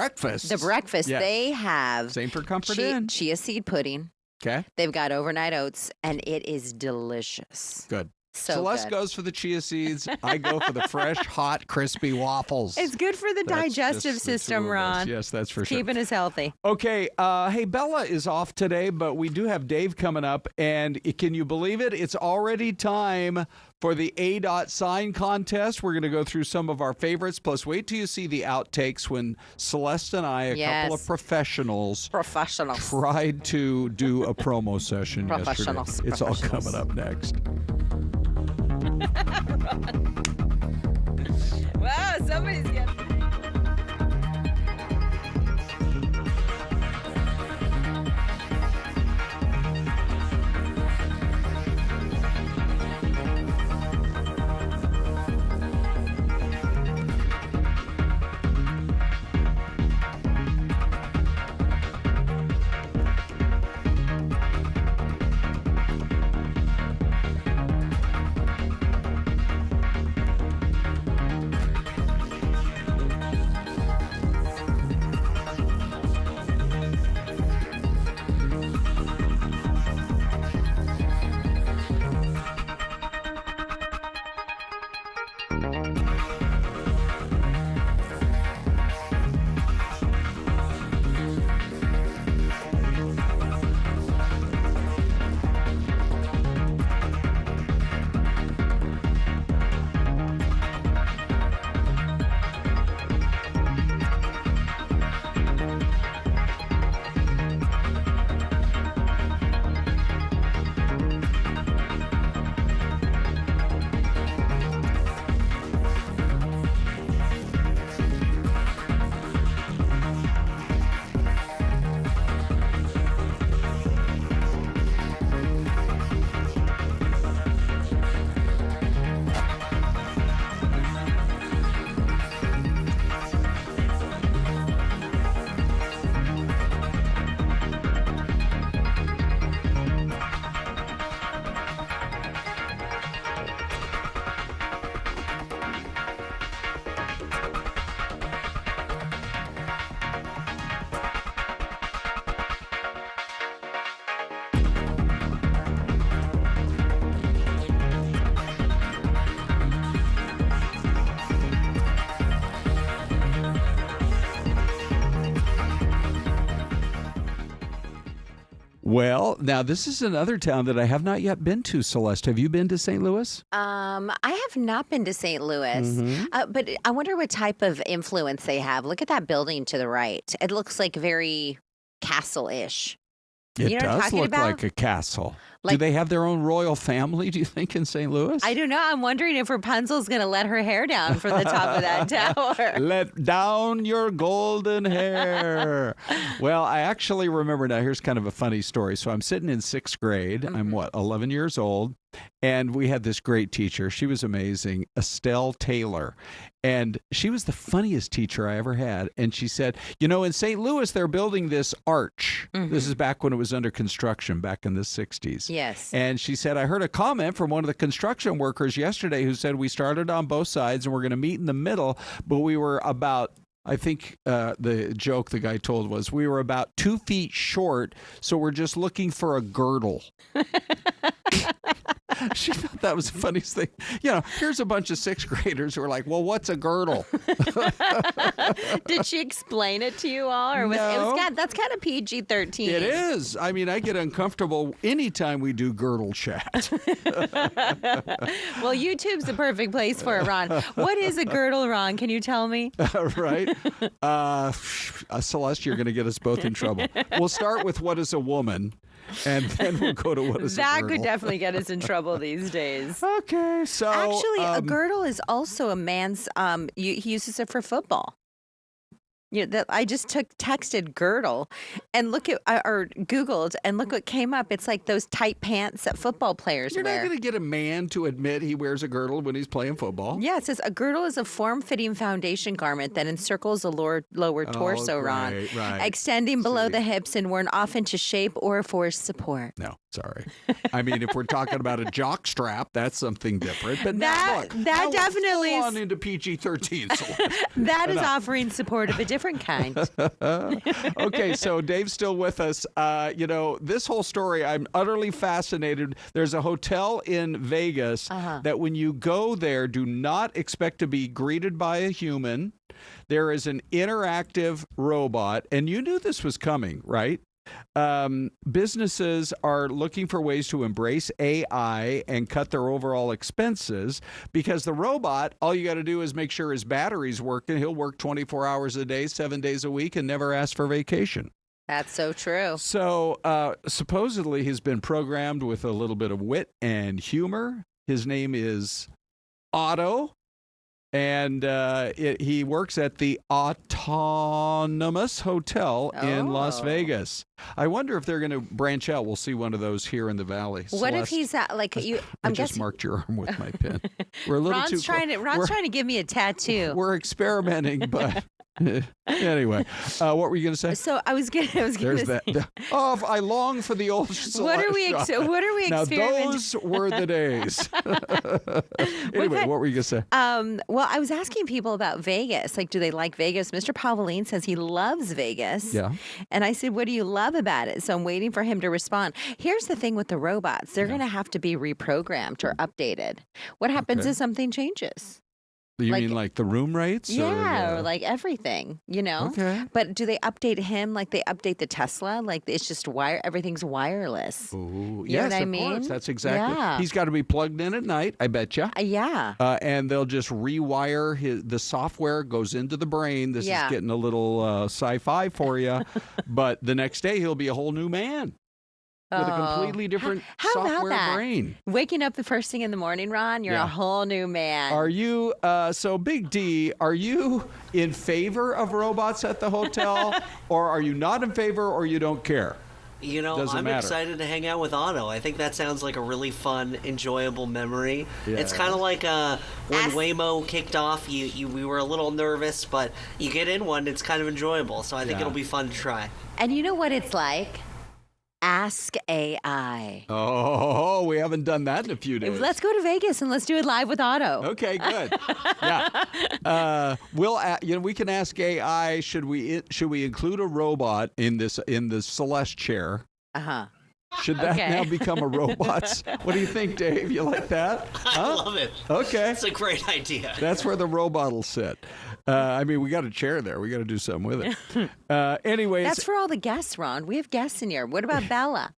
the breakfast, they have same for Comfort Inn, chia seed pudding. Okay. They've got overnight oats, and it is delicious. Good. So Celeste good. Goes for the chia seeds. I go for the fresh, hot, crispy waffles. It's good for the digestive system, Ron. Yes, that's for sure. Keeping us healthy. Okay. Hey, Bella is off today, but we do have Dave coming up. And can you believe it? It's already time for the ADOT sign contest. We're going to go through some of our favorites. Plus, wait till you see the outtakes when Celeste and I, a couple of professionals, tried to do a promo session yesterday. It's all coming up next. Wow, somebody's getting... Well, now this is another town that I have not yet been to, Celeste. Have you been to St. Louis? I have not been to St. Louis, but I wonder what type of influence they have. Look at that building to the right. It looks like very castle-ish. It You know what I'm does talking look about? like a castle. Do Like- they have their own royal family, do you think, in St. Louis? I don't know. I'm wondering if Rapunzel's going to let her hair down from the top of that tower. Let down your golden hair. Well, I actually remember now. Here's kind of a funny story. So I'm sitting in 6th grade. I'm 11 years old. And we had this great teacher. She was amazing, Estelle Taylor. And she was the funniest teacher I ever had. And she said, in St. Louis, they're building this arch. This is back when it was under construction, back in the 60s. Yes. And she said, I heard a comment from one of the construction workers yesterday who said we started on both sides and we're going to meet in the middle, but we were about, I think the joke the guy told was we were about 2 feet short, so we're just looking for a girdle. She thought that was the funniest thing. Here's a bunch of 6th graders who are like, well, what's a girdle? Did she explain it to you all? Or No. That's kind of PG-13. It is. I mean, I get uncomfortable anytime we do girdle chat. Well, YouTube's the perfect place for it, Ron. What is a girdle, Ron? Can you tell me? Right? Celeste, you're going to get us both in trouble. We'll start with what is a woman, and then we'll go to what is a That girdle. could definitely get us in trouble these days. Okay, so Actually, a girdle is also a man's. He uses it for football. I just texted girdle, and look at or Googled, and look what came up. It's like those tight pants that football players You're wear. not going to get a man to admit he wears a girdle when he's playing football. Yeah, it says a girdle is a form-fitting foundation garment that encircles the lower torso, Ron, right. extending below the hips and worn often to shape or for support. No, sorry. I mean, if we're talking about a jock strap, that's something different. But That definitely is is on into PG-13. So that is offering support of a different kind. Okay, so Dave's still with us. This whole story, I'm utterly fascinated. There's a hotel in Vegas that when you go there, do not expect to be greeted by a human. There is an interactive robot, and you knew this was coming, right? Businesses are looking for ways to embrace AI and cut their overall expenses because the robot, all you got to do is make sure his battery's working. He'll work 24 hours a day, 7 days a week, and never ask for vacation. That's so true. So supposedly he's been programmed with a little bit of wit and humor. His name is Otto. And he works at the Autonomous Hotel in Las Vegas. I wonder if they're going to branch out. We'll see one of those here in the Valley. What if Celeste, he's at like you? I just marked your arm with my pen. We're a little Ron's too. Ron's trying to give me a tattoo. We're experimenting, but anyway, what were you going to say? So I was gonna. There's that. Oh, I long for the old. What are we? What are we now experimenting? those were the days. Anyway, what were you going to say? Well, I was asking people about Vegas. Like, do they like Vegas? Mr. Pavoline says he loves Vegas. Yeah. And I said, what do you love about it? So I'm waiting for him to respond. Here's the thing with the robots. They're going to have to be reprogrammed or updated. What happens if something changes? You mean like the room rates? Yeah, or like everything, Okay. But do they update him like they update the Tesla? Like it's just everything's wireless. Ooh, You know yes, what I of mean? course. That's exactly. Yeah. He's got to be plugged in at night, I betcha. Yeah. And they'll just rewire the software goes into the brain. This is getting a little sci-fi for you. But the next day, he'll be a whole new man. With a completely different How software about that? brain. Waking up the first thing in the morning, Ron, you're a whole new man. Are you, so Big D, are you in favor of robots at the hotel? Or are you not in favor or you don't care? I'm excited to hang out with Otto. I think that sounds like a really fun, enjoyable memory. Yeah. It's kind of like when Waymo kicked off, we were a little nervous, but you get in one, it's kind of enjoyable. So I think it'll be fun to try. And you know what it's like? Ask AI. Oh, we haven't done that in a few days. Let's go to Vegas and let's do it live with Otto. Okay, good. Yeah, we can ask AI. Should we include a robot in the Celeste chair? Should that now become a robot? What do you think, Dave? You like that? I love it. Okay, it's a great idea. That's where the robot will sit. We got a chair there. We got to do something with it. Anyways, that's for all the guests, Ron. We have guests in here. What about Bella?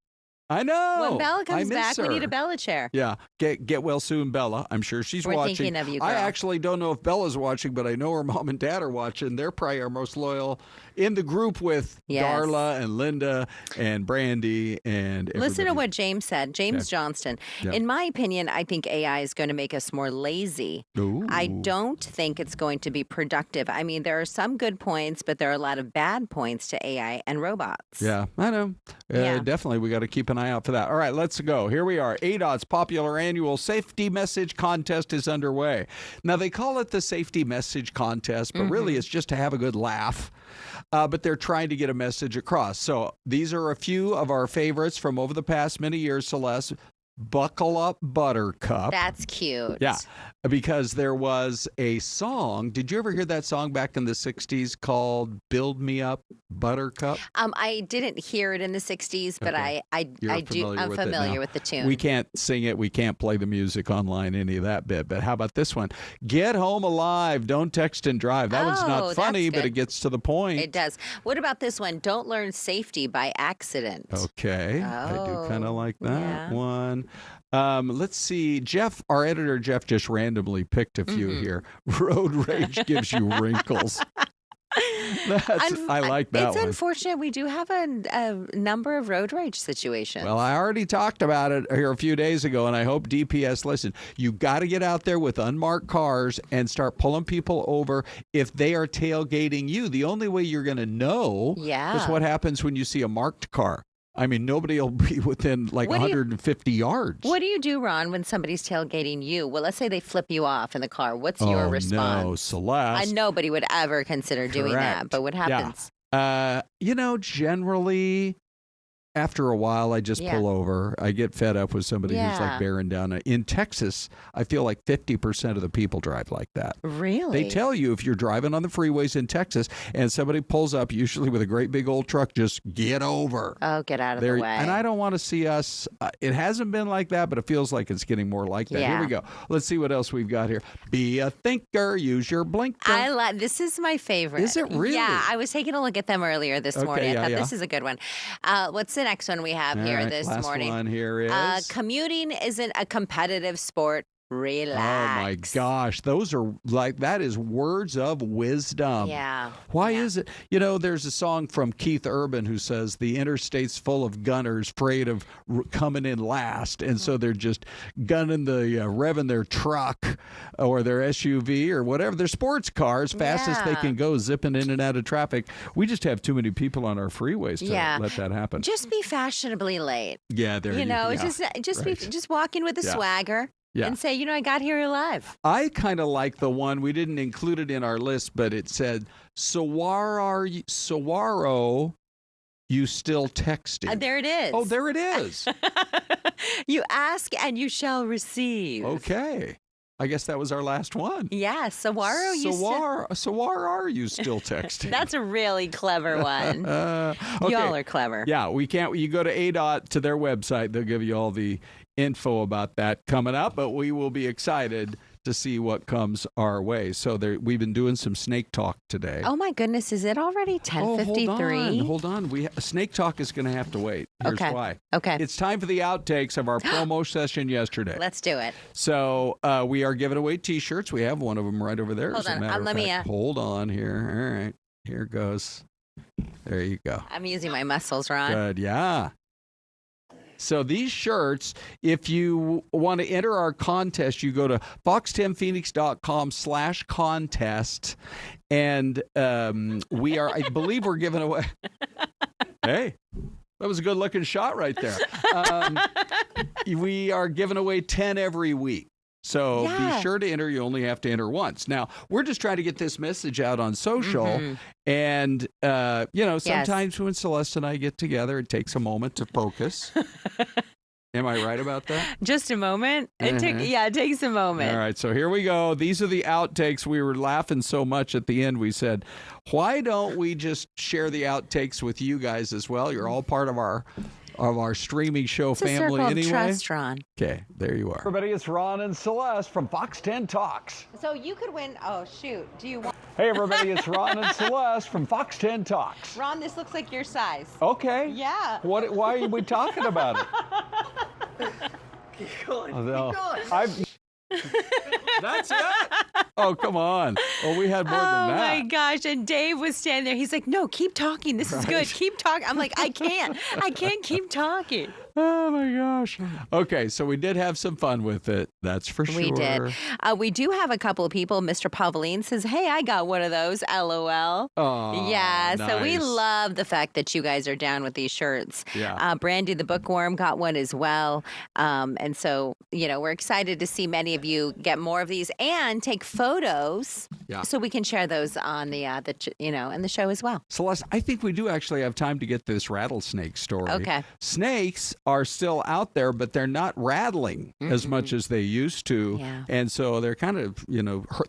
I know. When Bella comes back, her. we need a Bella chair. Yeah, get well soon, Bella. I'm sure she's We're watching. thinking of you, girl. I actually don't know if Bella's watching, but I know her mom and dad are watching. They're probably our most loyal in the group with Darla and Linda and Brandy and everybody. Listen to what James said. James Johnston. Yeah. In my opinion, I think AI is going to make us more lazy. Ooh. I don't think it's going to be productive. I mean, there are some good points, but there are a lot of bad points to AI and robots. Yeah, I know. Definitely, we got to keep an eye out for that. All right, let's go. Here we are. ADOT's popular annual safety message contest is underway. Now, they call it the safety message contest, but really it's just to have a good laugh. But they're trying to get a message across. So these are a few of our favorites from over the past many years, Celeste. Buckle Up Buttercup. That's cute. Yeah, because there was a song. Did you ever hear that song back in the 60s called Build Me Up Buttercup? I didn't hear it in the 60s, but Okay. I'm familiar with the tune. We can't sing it. We can't play the music online, any of that bit. But how about this one? Get Home Alive. Don't text and drive. That one's not funny, but it gets to the point. It does. What about this one? Don't learn safety by accident. Okay. I do kind of like that one. Let's see. Jeff, our editor, Jeff, just randomly picked a few here. Road rage gives you wrinkles. I like that It's one. unfortunate. We do have a number of road rage situations. Well, I already talked about it here a few days ago, and I hope DPS listen. You got to get out there with unmarked cars and start pulling people over if they are tailgating you. The only way you're going to know is what happens when you see a marked car. I mean, nobody will be within like 150 yards. What do you do, Ron, when somebody's tailgating you? Well, let's say they flip you off in the car. What's your response? No, Celeste. Nobody would ever consider doing that, but what happens? Yeah. Generally, after a while, I just pull over. I get fed up with somebody who's like bearing down. In Texas, I feel like 50% of the people drive like that. Really? They tell you if you're driving on the freeways in Texas and somebody pulls up, usually with a great big old truck, just get over. Oh, get out of the way. And I don't want to see us. It hasn't been like that, but it feels like it's getting more like that. Yeah. Here we go. Let's see what else we've got here. Be a thinker. Use your blinker. This is my favorite. Is it really? Yeah, I was taking a look at them earlier this morning. I thought this is a good one. What's the next one we have here this morning? Last one here is commuting isn't a competitive sport. Relax. Oh my gosh, those are that is words of wisdom. Yeah. Why is it? There's a song from Keith Urban who says the interstate's full of gunners afraid of coming in last, and so they're just gunning revving their truck or their SUV or whatever, their sports car as fast as they can go, zipping in and out of traffic. We just have too many people on our freeways to let that happen. Just be fashionably late. Yeah, there you go. Just walk in with a swagger. Yeah. And say, I got here alive. I kind of like the one, we didn't include it in our list, but it said, Saguaro, you still texting? There it is. Oh, there it is. You ask and you shall receive. Okay. I guess that was our last one. Yeah, Saguaro, are you still texting? That's a really clever one. Okay. Y'all are clever. Yeah, you go to ADOT to their website. They'll give you all the info about that coming up, but we will be excited to see what comes our way. So we've been doing some snake talk today. Oh my goodness, is it already 10:53? Hold on. Snake talk is going to have to wait. Here's why. Okay. It's time for the outtakes of our promo session yesterday. Let's do it. So we are giving away T-shirts. We have one of them right over there. Hold on. Let me. Hold on here. All right. Here goes. There you go. I'm using my muscles, Ron. Good. Yeah. So these shirts, if you want to enter our contest, you go to fox10phoenix.com/contest. And I believe we're giving away. Hey, that was a good looking shot right there. We are giving away 10 every week. So be sure to enter. You only have to enter once. Now, we're just trying to get this message out on social. Mm-hmm. And, sometimes when Celeste and I get together, it takes a moment to focus. Am I right about that? Just a moment. It takes a moment. All right, so here we go. These are the outtakes. We were laughing so much at the end. We said, why don't we just share the outtakes with you guys as well? You're all part of our streaming show family anyway. Trust, Ron. Okay, there you are. Everybody, it's Ron and Celeste from Fox 10 Talks. So you could win. Oh, shoot. Do you want? Hey, everybody, it's Ron and Syleste from Fox 10 Talks. Ron, this looks like your size. Okay. Yeah. Why are we talking about it? Keep going. Oh, Keep going. That's it? Oh, come on. Well, we had more than that. Oh, my gosh. And Dave was standing there. He's like, no, keep talking. This is good. Keep talking. I'm like, I can't keep talking. Oh, my gosh. Okay, so we did have some fun with it. That's for sure. We did. We do have a couple of people. Mr. Pavline says, hey, I got one of those. LOL. Oh, yeah, nice. So we love the fact that you guys are down with these shirts. Yeah. Brandy the Bookworm got one as well. And so, we're excited to see many of you get more of these and take photos so we can share those on the in the show as well. Syleste, I think we do actually have time to get this rattlesnake story. Okay. Snakes are still out there, but they're not rattling as much as they used to. Yeah. And so they're kind of,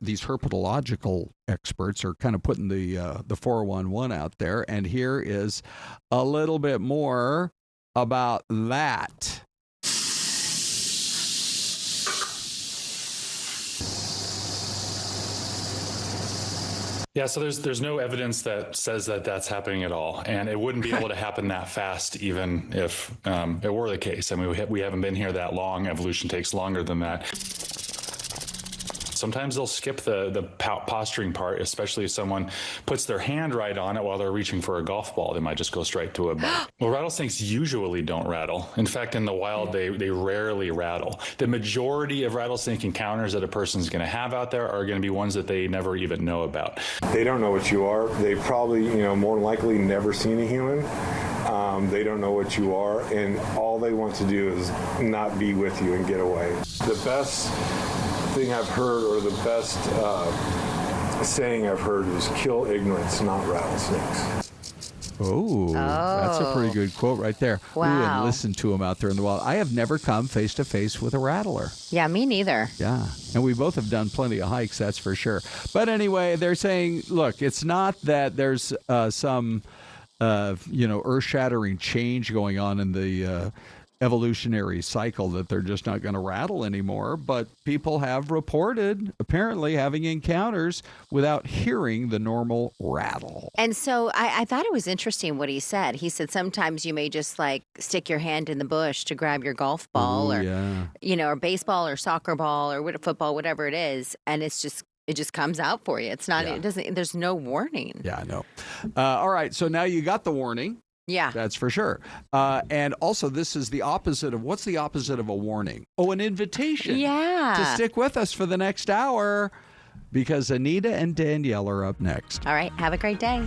these herpetological experts are kind of putting the 411 out there. And here is a little bit more about that. Yeah, so there's no evidence that says that that's happening at all, and it wouldn't be able to happen that fast, even if it were the case. I mean, we haven't been here that long. Evolution takes longer than that. Sometimes they'll skip the posturing part, especially if someone puts their hand right on it while they're reaching for a golf ball. They might just go straight to a bite. Well, rattlesnakes usually don't rattle. In fact, in the wild, they rarely rattle. The majority of rattlesnake encounters that a person's going to have out there are going to be ones that they never even know about. They don't know what you are. They probably, more than likely never seen a human. They don't know what you are, and all they want to do is not be with you and get away. The best thing I've heard, or the best saying I've heard, is kill ignorance, not rattlesnakes. Oh, that's a pretty good quote right there. Wow. Ooh, and listen to them out there in the wild. I have never come face to face with a rattler. Yeah, me neither. Yeah, and we both have done plenty of hikes, that's for sure. But anyway, they're saying, look, it's not that there's some earth-shattering change going on in the evolutionary cycle, that they're just not going to rattle anymore, but people have reported apparently having encounters without hearing the normal rattle. And so I thought it was interesting what he said. He said sometimes you may just stick your hand in the bush to grab your golf ball or baseball or soccer ball or football, whatever it is, and it just comes out for you. It's not, there's no warning. Yeah, I know. All right. So now you got the warning. Yeah. That's for sure. And also, this is the opposite of, what's the opposite of a warning? Oh, an invitation. Yeah. To stick with us for the next hour, because Anita and Danielle are up next. All right. Have a great day.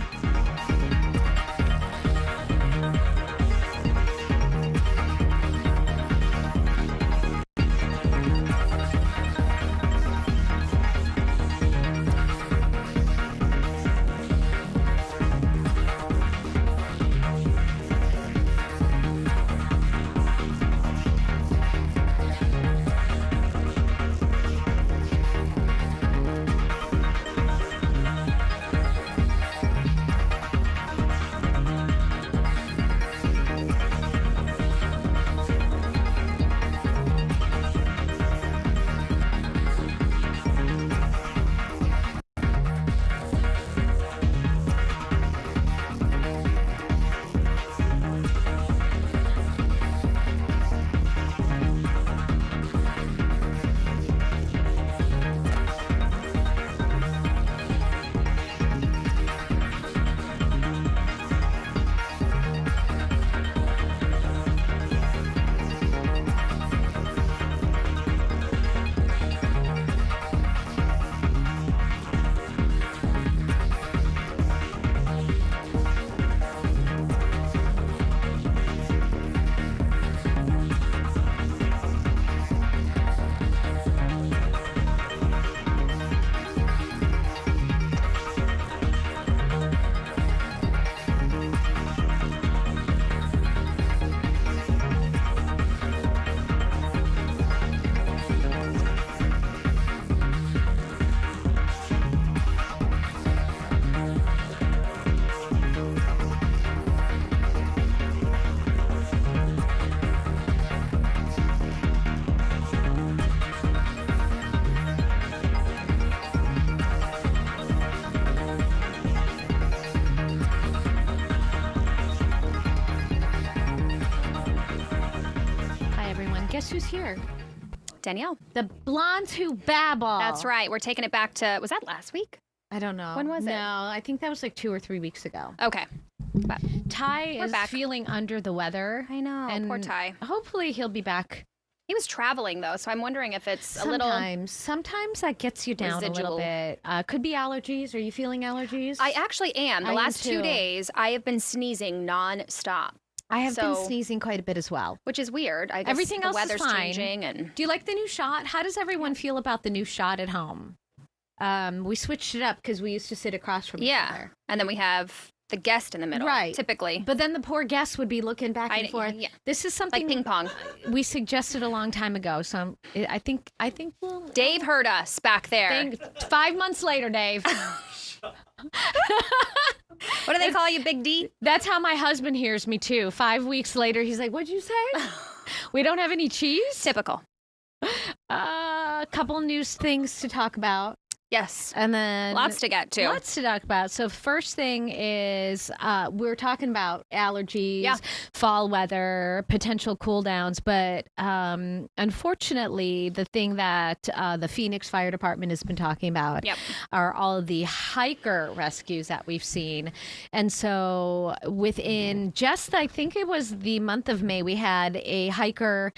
guess who's here? Danielle. The blondes who babble. That's right. We're taking it back to, was that last week? I don't know. When was it? No, I think that was like 2 or 3 weeks ago. Okay. But Ty is back. feeling under the weather. I know. And poor Ty. Hopefully he'll be back. He was traveling, though, so I'm wondering if it's Sometimes that gets you down residual. a little bit. Could be allergies. Are you feeling allergies? I actually am. The last 2 days, I have been sneezing nonstop. I have been sneezing quite a bit as well. Which is weird. I guess Everything the else weather's is fine. changing. And do you like the new shot? How does everyone feel about the new shot at home? We switched it up because we used to sit across from each other. And then we have the guest in the middle, right? Typically, but then the poor guest would be looking back and forth. Yeah. This is something like ping pong. We suggested a long time ago, so I think we'll. Dave heard us back there. 5 months later, Dave. What do they call you, Big D? That's how my husband hears me too. 5 weeks later, he's like, "What'd you say? We don't have any cheese." Typical. A couple news things to talk about. Yes. And then lots to get to. Lots to talk about. So first thing is we're talking about allergies, fall weather, potential cool downs. But unfortunately, the thing that the Phoenix Fire Department has been talking about are all of the hiker rescues that we've seen. And so within I think it was the month of May, we had a hiker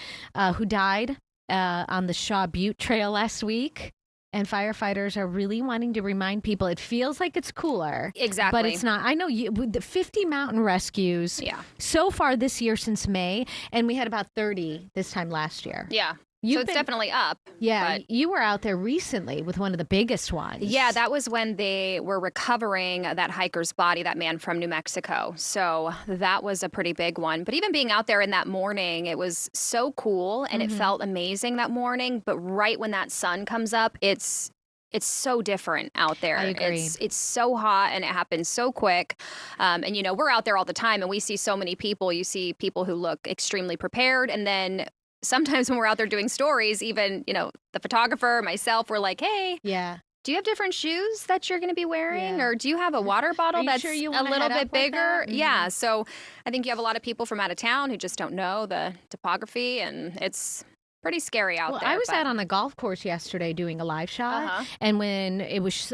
who died on the Shaw Butte Trail last week. And firefighters are really wanting to remind people it feels like it's cooler. Exactly. But it's not. I know with the 50 mountain rescues so far this year since May, and we had about 30 this time last year. Yeah. So it's definitely up. Yeah. You were out there recently with one of the biggest ones. Yeah, that was when they were recovering that hiker's body, that man from New Mexico. So that was a pretty big one. But even being out there in that morning, it was so cool and it felt amazing that morning. But right when that sun comes up, it's so different out there. I agree. It's so hot and it happens so quick. And, we're out there all the time and we see so many people. You see people who look extremely prepared. And then sometimes when we're out there doing stories, even, the photographer, myself, we're like, hey, do you have different shoes that you're going to be wearing? Or do you have a water bottle that's a little bit bigger? Mm-hmm. Yeah. So I think you have a lot of people from out of town who just don't know the topography and it's pretty scary out there. I was out on the golf course yesterday doing a live shot, and when it was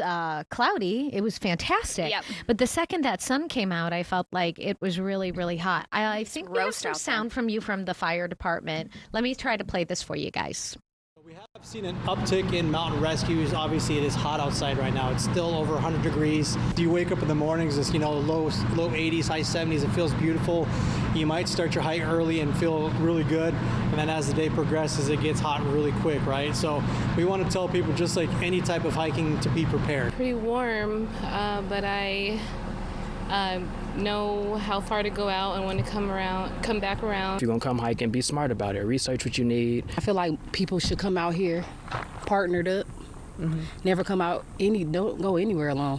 cloudy, it was fantastic. Yep. But the second that sun came out, I felt like it was really, really hot. I think we have some sound from you from the fire department. Let me try to play this for you guys. I've seen an uptick in mountain rescues. Obviously, it is hot outside right now. It's still over 100 degrees. You wake up in the mornings, it's low 80s, high 70s. It feels beautiful. You might start your hike early and feel really good, and then as the day progresses, it gets hot really quick, right? So we want to tell people, just like any type of hiking, to be prepared. Pretty warm, but I know how far to go out and when to come back around. If you're gonna come hiking, be smart about it. Research what you need. I feel like people should come out here partnered up. Never come out don't go anywhere alone.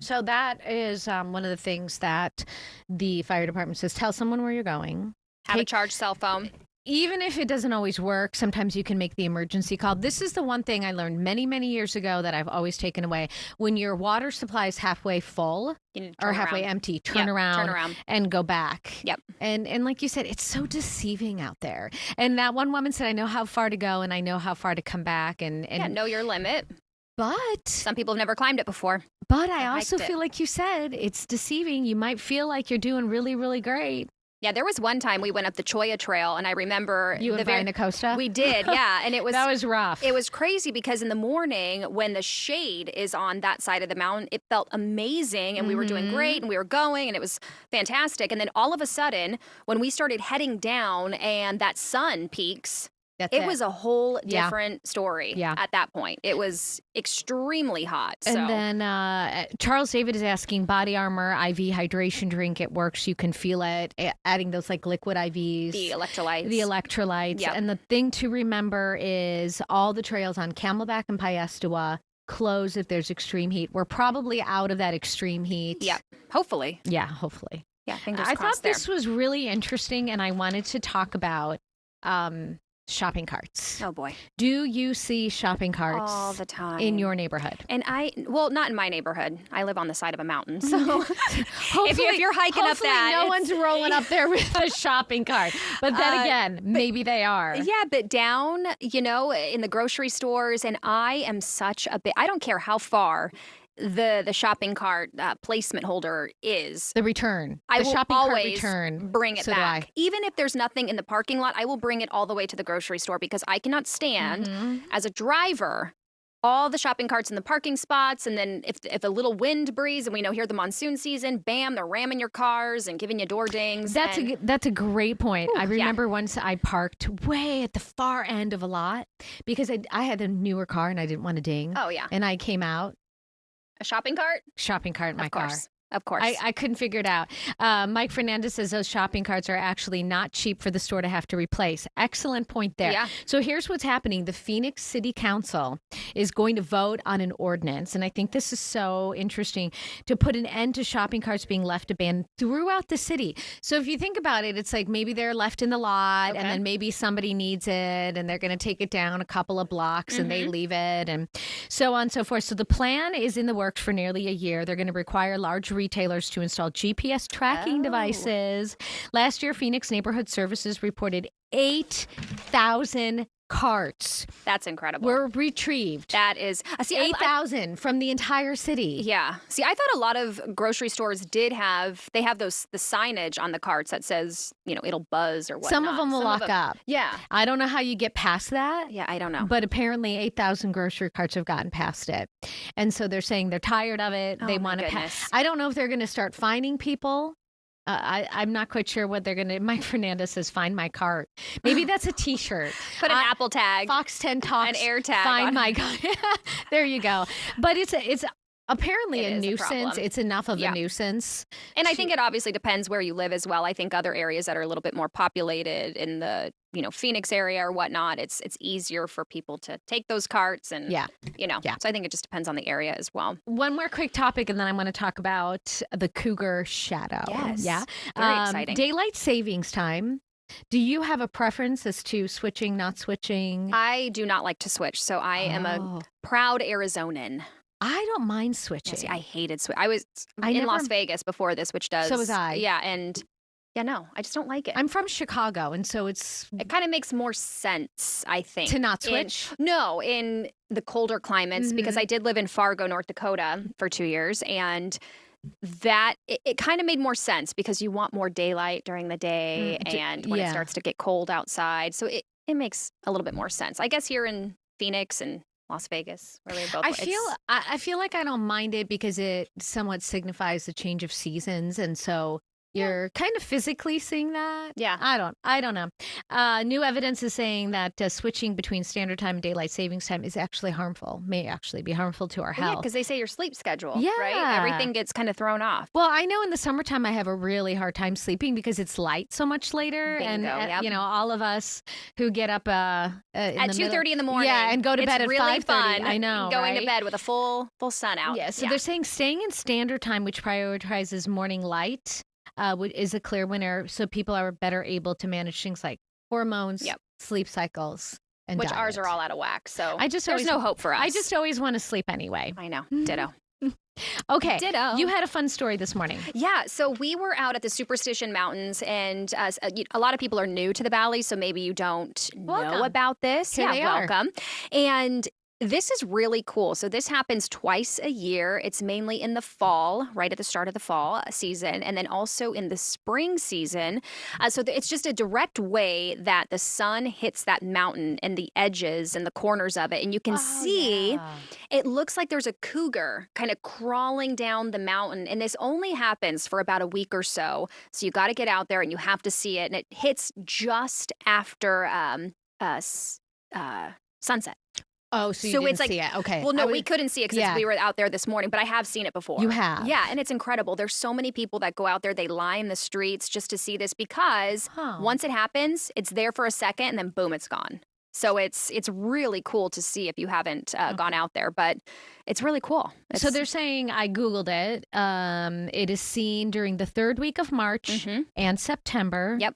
So that is one of the things that the fire department says. Tell someone where you're going. Have a charged cell phone. Even if it doesn't always work, sometimes you can make the emergency call. This is the one thing I learned many, many years ago that I've always taken away. When your water supply is halfway full or halfway empty, turn around and go back. Yep. And like you said, it's so deceiving out there. And that one woman said, I know how far to go and I know how far to come back. And know your limit. But some people have never climbed it before. But I also feel like you said, it's deceiving. You might feel like you're doing really, really great. Yeah, there was one time we went up the Cholla Trail, and I remember you and Vina Costa. We did, yeah, and it was that was rough. It was crazy because in the morning, when the shade is on that side of the mountain, it felt amazing, and we were doing great, and we were going, and it was fantastic. And then all of a sudden, when we started heading down, and that sun peaks. It was a whole different story at that point. It was extremely hot. And then Charles David is asking body armor, IV hydration drink. It works. You can feel it. Adding those like liquid IVs. The electrolytes. The electrolytes. Yep. And the thing to remember is all the trails on Camelback and Piestewa close if there's extreme heat. We're probably out of that extreme heat. Yeah, hopefully. Yeah, hopefully. Yeah, fingers I crossed thought this was really interesting, and I wanted to talk about shopping carts. Oh boy. Do you see shopping carts all the time in your neighborhood? And well, not in my neighborhood. I live on the side of a mountain. So if you're hiking up that, no one's rolling up there with a shopping cart. But then again, maybe they are. Yeah, but down, in the grocery stores, and I am such a I don't care how far the shopping cart placement holder is. The return. I the will shopping always cart return. bring it So do I. back. Even if there's nothing in the parking lot, I will bring it all the way to the grocery store because I cannot stand as a driver all the shopping carts in the parking spots. And then if a little wind breeze, and we know here the monsoon season, bam, they're ramming your cars and giving you door dings. That's a great point. I remember once I parked way at the far end of a lot because I had a newer car and I didn't want to ding. Oh, yeah. And I came out. A shopping cart? Shopping cart in my car. Of course. I couldn't figure it out. Mike Fernandez says those shopping carts are actually not cheap for the store to have to replace. Excellent point there. Yeah. So here's what's happening. The Phoenix City Council is going to vote on an ordinance, and I think this is so interesting, to put an end to shopping carts being left abandoned throughout the city. So if you think about it, it's like maybe they're left in the lot, and then maybe somebody needs it, and they're going to take it down a couple of blocks, and they leave it, and so on and so forth. So the plan is in the works for nearly a year. They're going to require large retailers to install GPS tracking devices. Last year, Phoenix Neighborhood Services reported 8,000 carts. That's incredible. Were retrieved. That is 8,000 from the entire city. Yeah. See, I thought a lot of grocery stores the signage on the carts that says, it'll buzz or whatnot. Some of them will lock up. Yeah. I don't know how you get past that. Yeah, I don't know. But apparently 8,000 grocery carts have gotten past it. And so they're saying they're tired of it. They want to pass. I don't know if they're going to start fining people. I'm not quite sure what they're going to. Mike Fernandez says, "Find my cart." Maybe that's a T-shirt. Put an Apple tag. Fox 10 Talks. An air tag. Find my cart. There you go. But it's apparently a nuisance. It's enough of a nuisance. And I think it obviously depends where you live as well. I think other areas that are a little bit more populated in the Phoenix area or whatnot, it's easier for people to take those carts and So I think it just depends on the area as well. One more quick topic, and then I want to talk about the Cougar shadow. Yes. Yeah. Very exciting. Daylight savings time. Do you have a preference as to switching, not switching? I do not like to switch, so I am a proud Arizonan. I don't mind switching. Yeah, see, I hated switch. I was in Las Vegas before this, which does. So was I. Yeah, and no, I just don't like it. I'm from Chicago, and so it kind of makes more sense, I think. To not switch? In the colder climates, because I did live in Fargo, North Dakota for 2 years, and that it kind of made more sense because you want more daylight during the day and when it starts to get cold outside. So it makes a little bit more sense. I guess here in Phoenix and Las Vegas, where we both. I feel like I don't mind it because it somewhat signifies the change of seasons, and so you're kind of physically seeing that. Yeah, I don't know. New evidence is saying that switching between standard time and daylight savings time is actually harmful. May actually be harmful to our health. Yeah, because they say your sleep schedule. Yeah, right. Everything gets kind of thrown off. Well, I know in the summertime I have a really hard time sleeping because it's light so much later, Bingo, and all of us who get up at 2:30 in the morning, and go to bed at 5:30. It's really fun. I know, going right? to bed with a full sun out. Yeah, so they're saying staying in standard time, which prioritizes morning light, is a clear winner. So people are better able to manage things like hormones, sleep cycles, and which diet. ours are all out of whack. So there's no hope for us. I just always want to sleep anyway. I know. Ditto. Okay. Ditto. You had a fun story this morning. Yeah. So we were out at the Superstition Mountains, and a lot of people are new to the valley, so maybe you don't know about this. Here they are. Welcome. And this is really cool. So this happens twice a year. It's mainly in the fall, right at the start of the fall season, and then also in the spring season. So it's just a direct way that the sun hits that mountain and the edges and the corners of it. And you can see it looks like there's a cougar kind of crawling down the mountain. And this only happens for about a week or so. So you got to get out there and you have to see it. And it hits just after sunset. Oh, so you didn't see it. Okay. Well, no, we couldn't see it because we were out there this morning, but I have seen it before. You have? Yeah, and it's incredible. There's so many people that go out there. They line the streets just to see this because once it happens, it's there for a second and then boom, it's gone. So it's really cool to see if you haven't gone out there, but it's really cool. So they're saying, I Googled it. It is seen during the third week of March and September. Yep.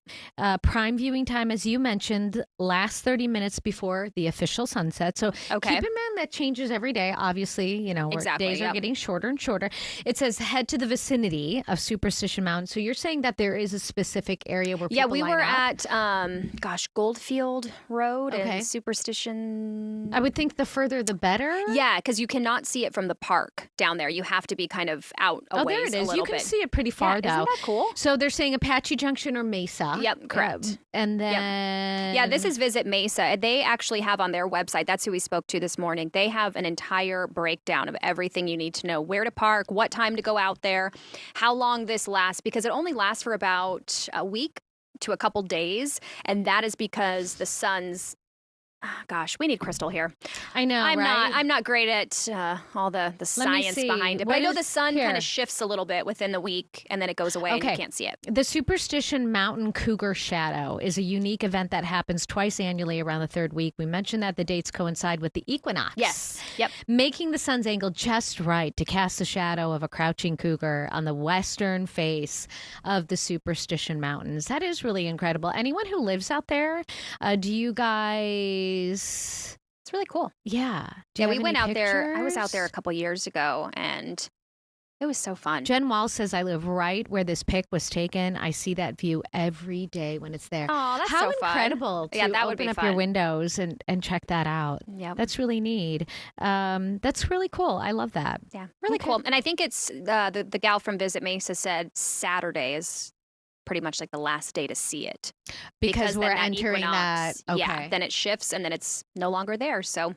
Prime viewing time, as you mentioned, last 30 minutes before the official sunset. So keep in mind that changes every day. Obviously, you know, days are getting shorter and shorter. It says head to the vicinity of Superstition Mountain. So you're saying that there is a specific area where people we line were up? at Goldfield Road and Superstition. I would think the further the better. Yeah, because you cannot see it from the park down there. You have to be kind of out a ways. Oh, there it is. You can see it pretty far, though. Isn't that cool? So they're saying Apache Junction or Mesa. Yep, correct. And then... Yeah, this is Visit Mesa. They actually have on their website, that's who we spoke to this morning, they have an entire breakdown of everything you need to know. Where to park, what time to go out there, how long this lasts, because it only lasts for about a week to a couple days, and that is because the sun's gosh, we need Crystal here. I know, I'm not great at all the science behind it, but I know the sun kind of shifts a little bit within the week, and then it goes away, and you can't see it. The Superstition Mountain Cougar Shadow is a unique event that happens twice annually around the third week. We mentioned that the dates coincide with the equinox. Yes. Yep. Making the sun's angle just right to cast the shadow of a crouching cougar on the western face of the Superstition Mountains. That is really incredible. Anyone who lives out there, do you guys... It's really cool. Yeah. We went out there. I was out there a couple years ago, and it was so fun. Jen Wall says, I live right where this pic was taken. I see that view every day when it's there. Oh, that's How so fun. incredible to that would open be up fun. your windows and check that out. Yep. That's really neat. That's really cool. I love that. Yeah, really cool. And I think it's the gal from Visit Mesa said Saturday is pretty much like the last day to see it. Because we're then entering equinox, that. Okay. Yeah, then it shifts and then it's no longer there. So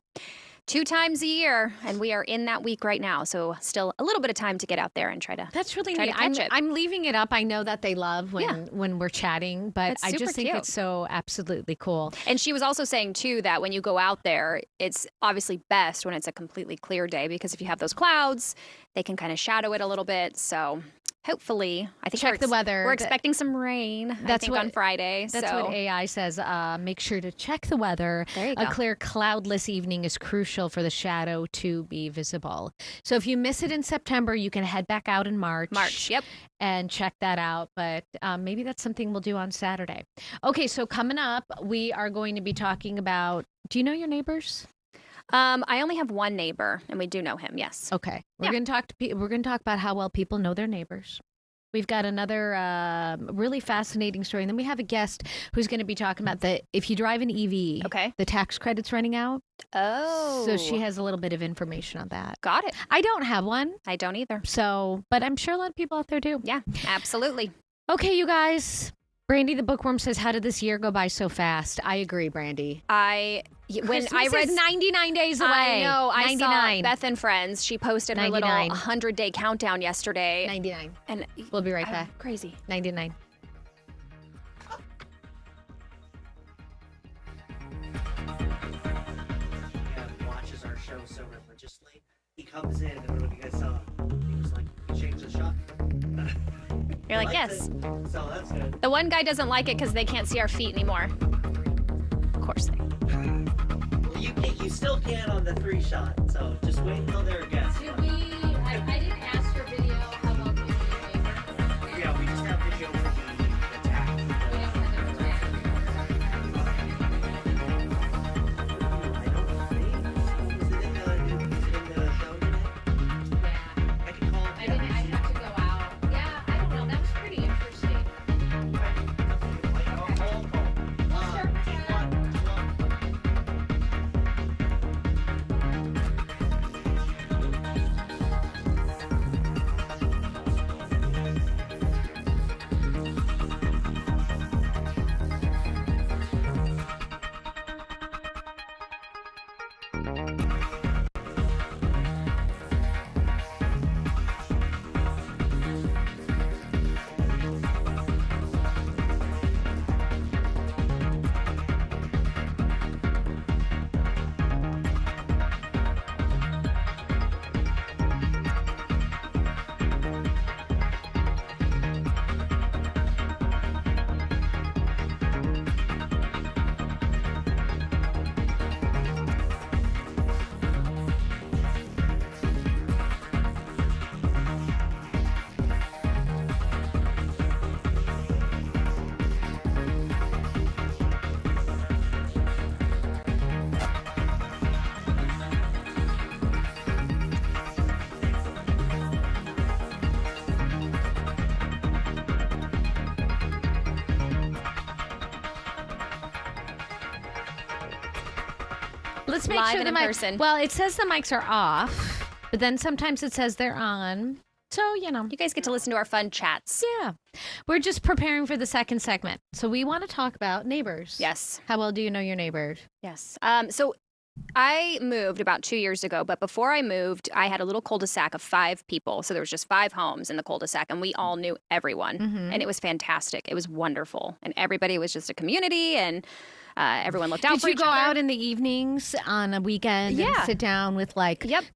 2 times a year, and we are in that week right now. So still a little bit of time to get out there and try to That's really try neat. to catch it. I'm leaving it up. I know that they love when we're chatting, but It's I super just think cute. it's so absolutely cool. And she was also saying, too, that when you go out there, it's obviously best when it's a completely clear day, because if you have those clouds, they can kind of shadow it a little bit. So hopefully, I think Check the weather. We're expecting some rain, I think, on Friday. That's so. what AI says. Make sure to check the weather. There you A go. clear, cloudless evening is crucial for the shadow to be visible. So if you miss it in September, you can head back out in March. Yep. And check that out. But maybe that's something we'll do on Saturday. Okay, so coming up, we are going to be talking about, do you know your neighbors? I only have one neighbor, and we do know him. Yes. Okay. We're going to talk about how well people know their neighbors. We've got another really fascinating story, and then we have a guest who's going to be talking about if you drive an EV, the tax credit's running out. Oh. So she has a little bit of information on that. Got it. I don't have one. I don't either. So, but I'm sure a lot of people out there do. Yeah, absolutely. Okay, you guys. Brandy the Bookworm says, how did this year go by so fast? I agree, Brandy. When I read 99 days away. I know. 99. I saw Beth and Friends. She posted her little 99. 100-day countdown yesterday. 99. And we'll be right back. Crazy. 99. Watches our show so religiously. He comes in, and I don't know if you guys saw, he was like, change the shot. You're like, yes. So that's good. The one guy doesn't like it because they can't see our feet anymore. Of course they. Well, you still can on the 3 shot, so just wait until they're a guest. I didn't ask for video. How about video? Yeah, we just have video for the attack. let's make live sure and the in mic. person. Well, it says the mics are off, but then sometimes it says they're on. So, you guys get to listen to our fun chats. Yeah. We're just preparing for the second segment. So we want to talk about neighbors. Yes. How well do you know your neighbors? Yes. So I moved about 2 years ago, but before I moved, I had a little cul-de-sac of 5 people. So there was just 5 homes in the cul-de-sac, and we all knew everyone. And it was fantastic. It was wonderful. And everybody was just a community, and everyone looked out for each other. Did you go out in the evenings on a weekend and sit down with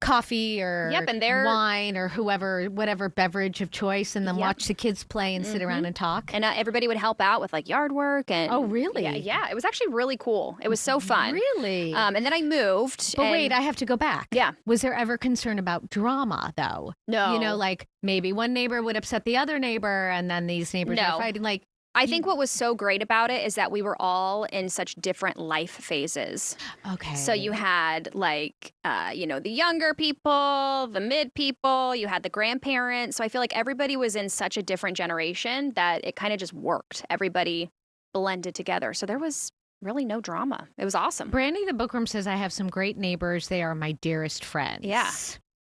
coffee or and wine or whatever beverage of choice, and then watch the kids play and sit around and talk? And everybody would help out with yard work. And oh, really? Yeah. It was actually really cool. It was so fun. Really? And then I moved. But wait, I have to go back. Yeah. Was there ever concern about drama, though? No. You know, like maybe one neighbor would upset the other neighbor, and then these neighbors are fighting. Like, I think what was so great about it is that we were all in such different life phases. Okay. So you had the younger people, the mid people, you had the grandparents. So I feel like everybody was in such a different generation that it kind of just worked. Everybody blended together. So there was really no drama. It was awesome. Brandy the Bookworm says, I have some great neighbors. They are my dearest friends. Yeah.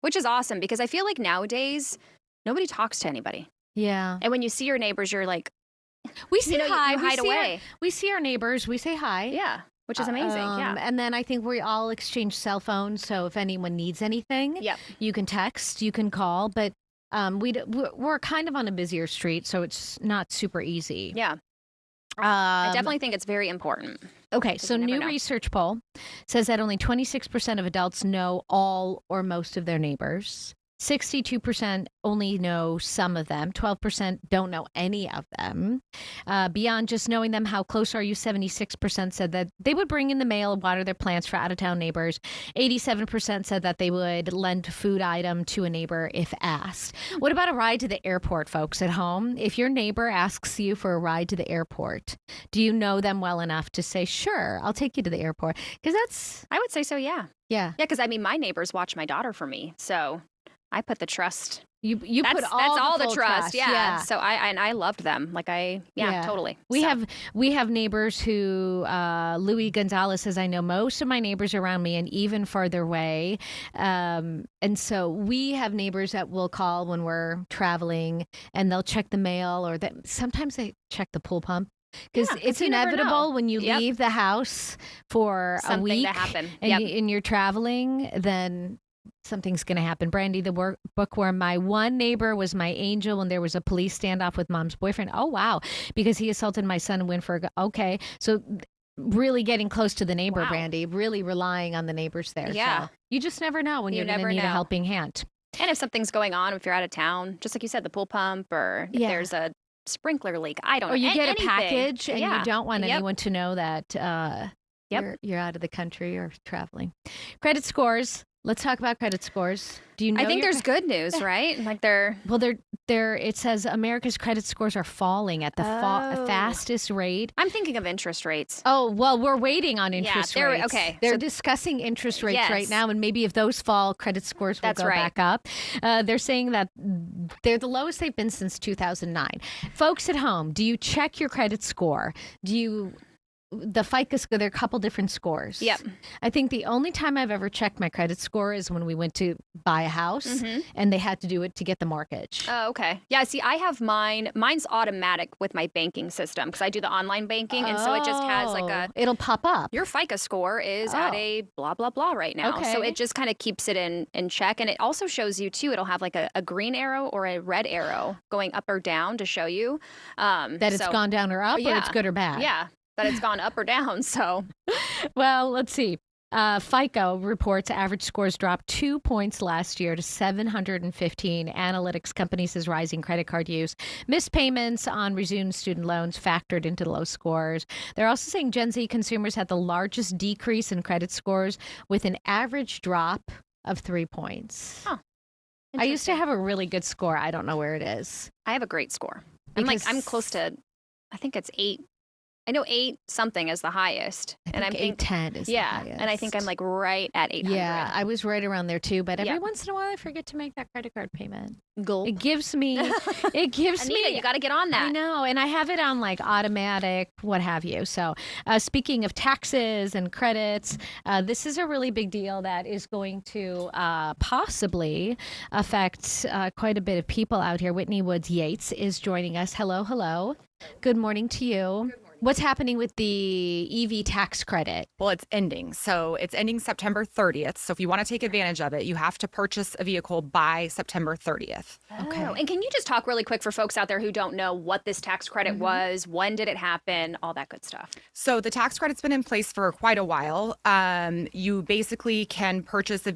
Which is awesome because I feel like nowadays nobody talks to anybody. Yeah. And when you see your neighbors, you're like, we say hi. You hide away. We see our neighbors. We say hi. Yeah, which is amazing. Yeah. And then I think we all exchange cell phones. So if anyone needs anything, you can text, you can call. But we're kind of on a busier street, so it's not super easy. Yeah. I definitely think it's very important. Okay, so new research poll says that only 26% of adults know all or most of their neighbors. 62% only know some of them. 12% don't know any of them. Beyond just knowing them, how close are you? 76% said that they would bring in the mail and water their plants for out-of-town neighbors. 87% said that they would lend a food item to a neighbor if asked. What about a ride to the airport, folks at home? If your neighbor asks you for a ride to the airport, do you know them well enough to say, sure, I'll take you to the airport? Because I would say so, yeah. Yeah. Yeah, because my neighbors watch my daughter for me, so I put the trust. You that's put all the full trust. Yeah. Yeah. So I loved them. Totally. We have neighbors who Louis Gonzalez says, I know most of my neighbors around me and even farther away. And so we have neighbors that will call when we're traveling and they'll check the mail or sometimes they check the pool pump. Because it's inevitable when you leave the house for a week and you're traveling, then something's going to happen. Brandy the Bookworm, my one neighbor was my angel when there was a police standoff with mom's boyfriend. Oh, wow. Because he assaulted my son in Winford. Okay. So really getting close to the neighbor, Brandy, really relying on the neighbors there. Yeah. So you just never know when you're going to need a helping hand. And if something's going on, if you're out of town, just like you said, the pool pump or if there's a sprinkler leak, I don't know. Or you get anything. A package and you don't want anyone to know that you're out of the country or traveling. Credit scores. Let's talk about credit scores. Do you know? I think there's good news, right? Like they're it says America's credit scores are falling at the fastest rate. I'm thinking of interest rates. Oh, well, we're waiting on interest rates. Okay. They're discussing interest rates right now, and maybe if those fall, credit scores will go back up. They're saying that they're the lowest they've been since 2009. Folks at home, do you check your credit score? The FICO score, there are a couple different scores. Yep. I think the only time I've ever checked my credit score is when we went to buy a house and they had to do it to get the mortgage. Oh, okay. Yeah, see, I have mine. Mine's automatic with my banking system because I do the online banking. And so it just has it'll pop up. Your FICO score is at a blah, blah, blah right now. Okay. So it just kind of keeps it in check. And it also shows you, too, it'll have like a green arrow or a red arrow going up or down to show you. That it's gone down or up or it's good or bad. Yeah. That it's gone up or down, so. Well, let's see. FICO reports average scores dropped 2 points last year to 715. Analytics company says rising credit card use. Missed payments on resumed student loans factored into the low scores. They're also saying Gen Z consumers had the largest decrease in credit scores with an average drop of 3 points. Huh. I used to have a really good score. I don't know where it is. I have a great score. I'm close to, I think it's 8. I know 8 something is the highest. And I'm 810 is the highest. And I think I'm like right at 800. Yeah, I was right around there too, but every once in a while I forget to make that credit card payment. It gives me Anita, you got to get on that. I know, and I have it on like automatic, what have you. So speaking of taxes and credits, this is a really big deal that is going to possibly affect quite a bit of people out here. Whitney Woods Yates is joining us. Hello. Good morning to you. What's happening with the EV tax credit? Well, it's ending. So it's ending September 30th. So if you want to take advantage of it, you have to purchase a vehicle by September 30th. Okay. And can you just talk really quick for folks out there who don't know what this tax credit was, when did it happen, all that good stuff? So the tax credit's been in place for quite a while. You basically can purchase a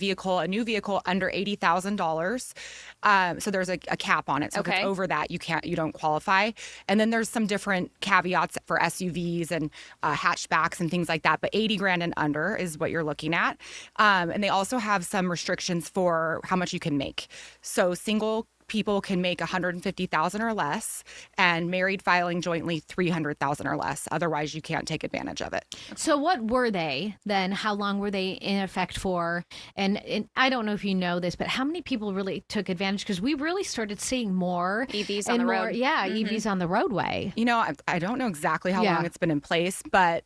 new vehicle under $80,000. So there's a cap on it. So if it's over that, you don't qualify. And then there's some different caveats for SUVs and hatchbacks and things like that, but 80 grand and under is what you're looking at. And they also have some restrictions for how much you can make. So single people can make $150,000 or less, and married filing jointly $300,000 or less. Otherwise, you can't take advantage of it. So what were they then? How long were they in effect for? And I don't know if you know this, but how many people really took advantage? Because we really started seeing more EVs on the road. Yeah, EVs on the roadway. You know, I don't know exactly how long it's been in place, but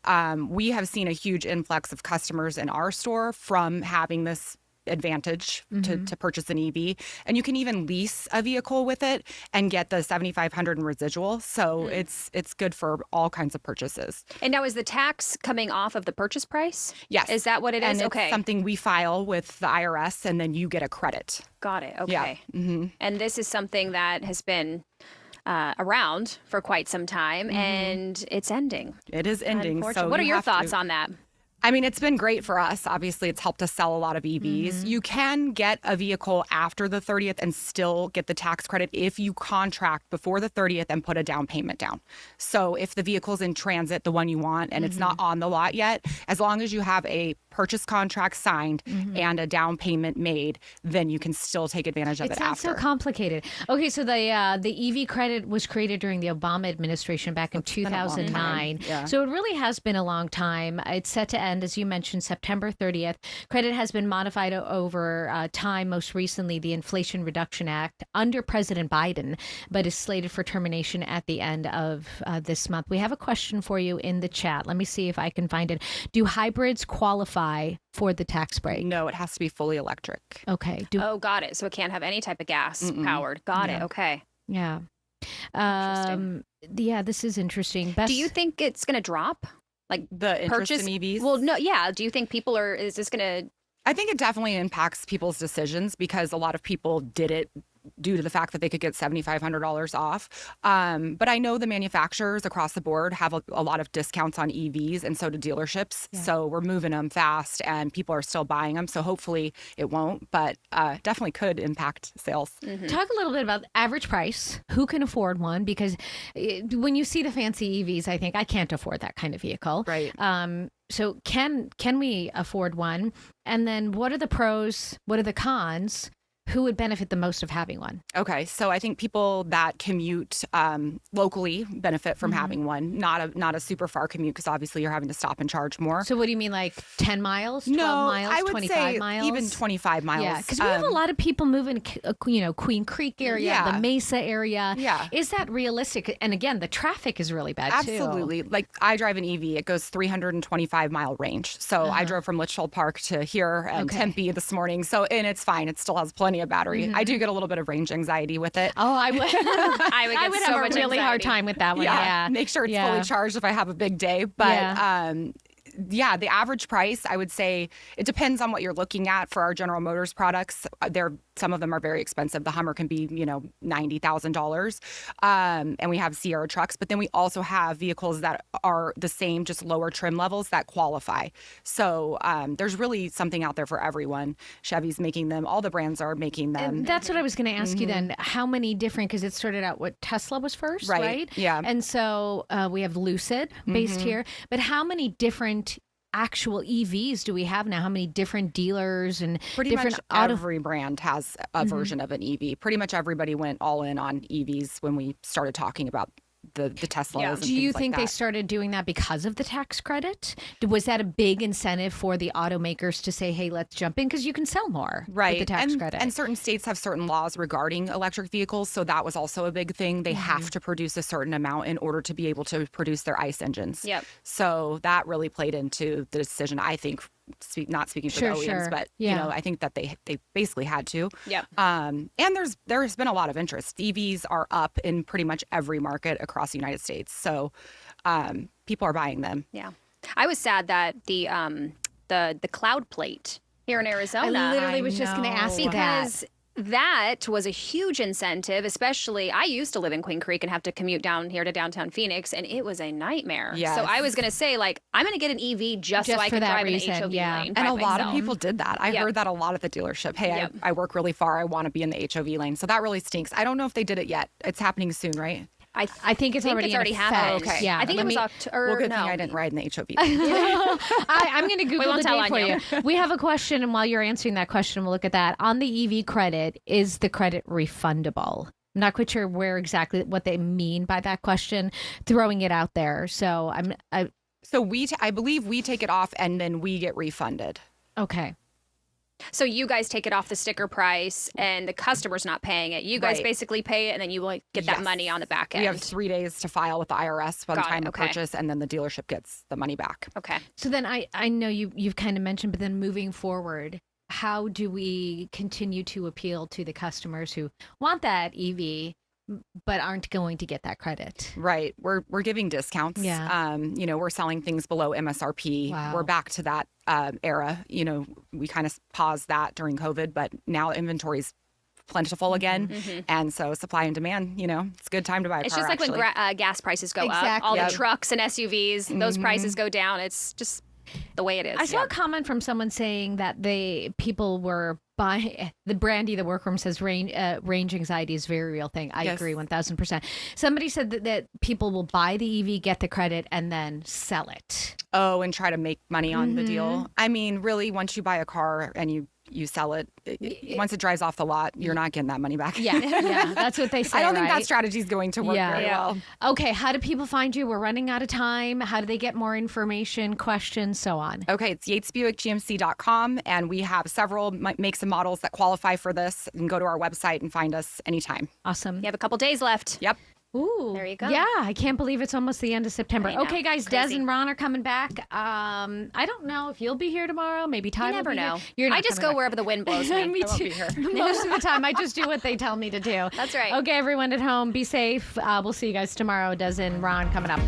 we have seen a huge influx of customers in our store from having this advantage to purchase an EV. And you can even lease a vehicle with it and get the $7,500 in residual. So it's good for all kinds of purchases. And now is the tax coming off of the purchase price? Yes. Is that what it is? And it's something we file with the IRS, and then you get a credit. Got it. Okay. Yeah. Mm-hmm. And this is something that has been around for quite some time, and it's ending. It is ending. So what are your thoughts on that? I mean, it's been great for us. Obviously, it's helped us sell a lot of EVs. You can get a vehicle after the 30th and still get the tax credit if you contract before the 30th and put a down payment down. So if the vehicle's in transit, the one you want, and it's not on the lot yet, as long as you have a purchase contract signed and a down payment made, then you can still take advantage of it after. It's not so complicated. Okay, so the EV credit was created during the Obama administration back in 2009. Yeah. So it really has been a long time. It's set to end, as you mentioned, September 30th. Credit has been modified over time, most recently the Inflation Reduction Act under President Biden, but is slated for termination at the end of this month. We have a question for you in the chat. Let me see if I can find it. Do hybrids qualify for the tax break? No, it has to be fully electric. Okay. Got it. So it can't have any type of gas powered. Got it. Okay. Yeah. This is interesting. Do you think it's going to drop? Like the interest in EVs? Well, no. Yeah. Do you think is this going to? I think it definitely impacts people's decisions because a lot of people did it due to the fact that they could get $7,500 off. But I know the manufacturers across the board have a lot of discounts on EVs, and so do dealerships. Yeah. So we're moving them fast, and people are still buying them. So hopefully it won't, but definitely could impact sales. Talk a little bit about average price. Who can afford one? Because when you see the fancy EVs, I think I can't afford that kind of vehicle. Right. So can we afford one? And then what are the pros? What are the cons? Who would benefit the most of having one? Okay, so I think people that commute locally benefit from having one, not a super far commute because obviously you're having to stop and charge more. So what do you mean, like 10 miles, 12 miles, I would 25 say miles? even 25 miles. Yeah, because we have a lot of people moving, Queen Creek area, the Mesa area. Yeah. Is that realistic? And again, the traffic is really bad too. Absolutely. Like I drive an EV, it goes 325 mile range. So I drove from Litchfield Park to here and Tempe this morning. So, and it's fine. It still has plenty of battery. I do get a little bit of range anxiety with it. Oh, I would. I would have a really hard time with that one. Yeah. Make sure it's fully charged if I have a big day. But the average price, I would say it depends on what you're looking at for our General Motors products. Some of them are very expensive. The Hummer can be, $90,000. And we have Sierra trucks, but then we also have vehicles that are the same, just lower trim levels that qualify. So there's really something out there for everyone. Chevy's making them. All the brands are making them. And that's what I was going to ask you then. How many different, because it started out Tesla was first, right? Yeah. And so we have Lucid based here, but how many different actual EVs do we have now? How many different dealers and pretty different much every brand has a version of an EV. Pretty much everybody went all in on EVs when we started talking about the Teslas. Yeah. And Do you things like think they that. started doing that because of the tax credit? Was that a big incentive for the automakers to say, hey, let's jump in? Because you can sell more with the tax credit. And certain states have certain laws regarding electric vehicles, so that was also a big thing. They have to produce a certain amount in order to be able to produce their ICE engines. Yep. So that really played into the decision, I think, not speaking for the OEMs, but I think that they basically had to. Yep. And there's been a lot of interest. EVs are up in pretty much every market across the United States. So people are buying them. Yeah. I was sad that the cloud plate here in Arizona. I literally was just going to ask you that. Because that was a huge incentive, especially I used to live in Queen Creek and have to commute down here to downtown Phoenix, and it was a nightmare. Yes. So I was going to say, like, I'm going to get an EV just so I can drive an HOV lane. And by a lot of myself. people did that. I heard that a lot at the dealership. Hey, I work really far. I want to be in the HOV lane. So that really stinks. I don't know if they did it yet. It's happening soon, right? I think it's already happened. Okay. Yeah. I think it was October. Well, good thing I didn't ride in the HOV. I'm going to Google won't the tell date on for you. We have a question, and while you're answering that question, we'll look at that. On the EV credit, is the credit refundable? I'm not quite sure exactly what they mean by that question, throwing it out there. So I believe we take it off and then we get refunded. Okay. So you guys take it off the sticker price and the customer's not paying it. You guys Right. basically pay it and then you get that money on the back end. We have 3 days to file with the IRS by the Got it, time of okay. purchase, and then the dealership gets the money back. Okay. So then I know you've kind of mentioned, but then moving forward, how do we continue to appeal to the customers who want that EV but aren't going to get that credit? Right. We're giving discounts. Yeah. We're selling things below MSRP. Wow. We're back to that era. We kind of paused that during COVID, but now inventory's plentiful again. Mm-hmm. And so supply and demand, it's a good time to buy a It's car, just like actually. when gas prices go up. Exactly. All Yep. the trucks and SUVs, those Mhm. prices go down. It's just the way it is. I saw a comment from someone saying that people were buying the Brandy, the workroom says range anxiety is a very real thing. I Yes. agree 1000%. Somebody said that people will buy the EV, get the credit, and then sell it. Oh, and try to make money on the Mhm. deal. I mean, really, once you buy a car and you sell it, once it drives off the lot, you're not getting that money back. Yeah, that's what they say. I don't think right? that strategy is going to work very well. Okay, how do people find you? We're running out of time. How do they get more information, questions, so on? Okay, it's yatesbuickgmc.com, and we have several makes and models that qualify for this. You can go to our website and find us anytime. Awesome. You have a couple days left. Yep. Ooh, there you go. Yeah, I can't believe it's almost the end of September. I know. Okay, guys, Crazy. Des and Ron are coming back. I don't know if you'll be here tomorrow. Maybe Ty You will never be know. Here. You're not I just coming go back. wherever the wind blows me. Me I won't too. be here. Most of the time, I just do what they tell me to do. That's right. Okay, everyone at home, be safe. We'll see you guys tomorrow. Des and Ron coming up.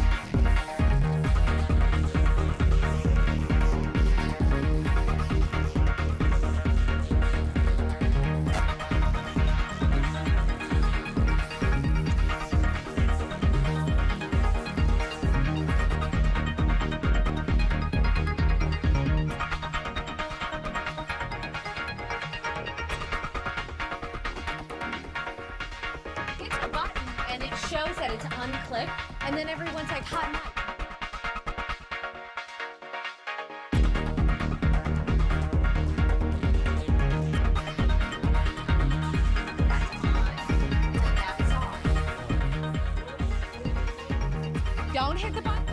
It's a button, and it shows that it's unclicked, and then everyone's like, hot mic. Don't hit the button.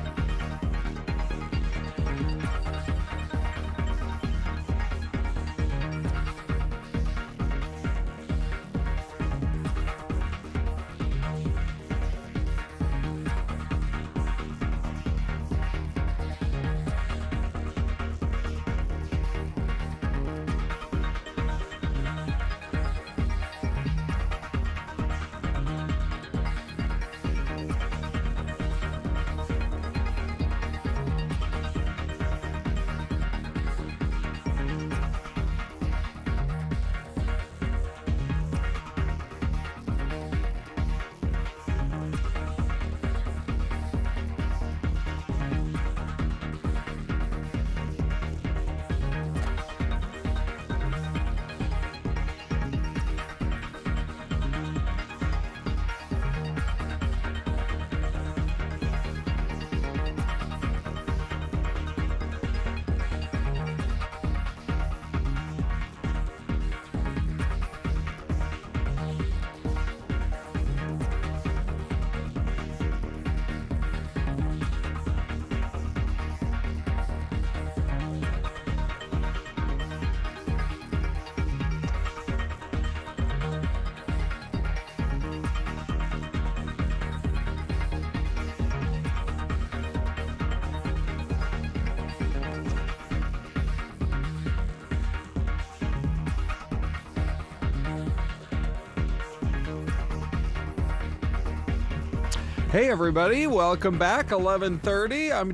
Hey, everybody. Welcome back. 11:30. I'm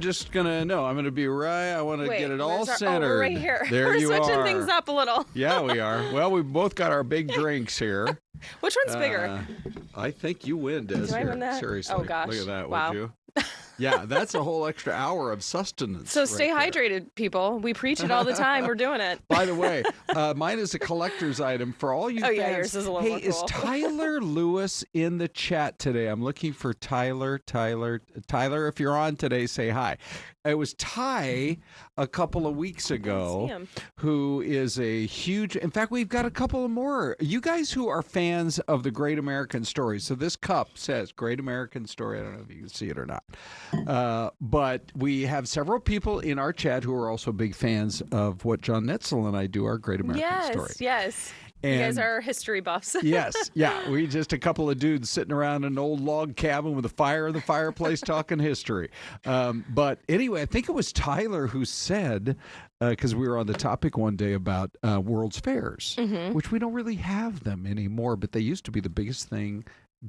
going to be right. I want to get it all centered. We're right here. There We're you are. switching things up a little. Yeah, we are. Well, we both got our big drinks here. Which one's bigger? I think you win, Des. Do I win that? Seriously. Oh, gosh. Look at that, Wow. would you? Yeah, that's a whole extra hour of sustenance. So stay right there. hydrated, people. We preach it all the time. We're doing it. By the way, mine is a collector's item for all you fans. Yeah, yours is a little more Hey, is cool. Tyler Lewis in the chat today? I'm looking for Tyler. Tyler, if you're on today, say hi. It was Ty a couple of weeks ago who is a huge, in fact, we've got a couple of more. You guys who are fans of the Great American Story. So this cup says Great American Story. I don't know if you can see it or not. But we have several people in our chat who are also big fans of what John Netzel and I do, our Great American Story. Yes. And you guys are history buffs. Yes, yeah. We just a couple of dudes sitting around an old log cabin with a fire in the fireplace talking history. But anyway, I think it was Tyler who said, because we were on the topic one day about World's Fairs, which we don't really have them anymore, but they used to be the biggest thing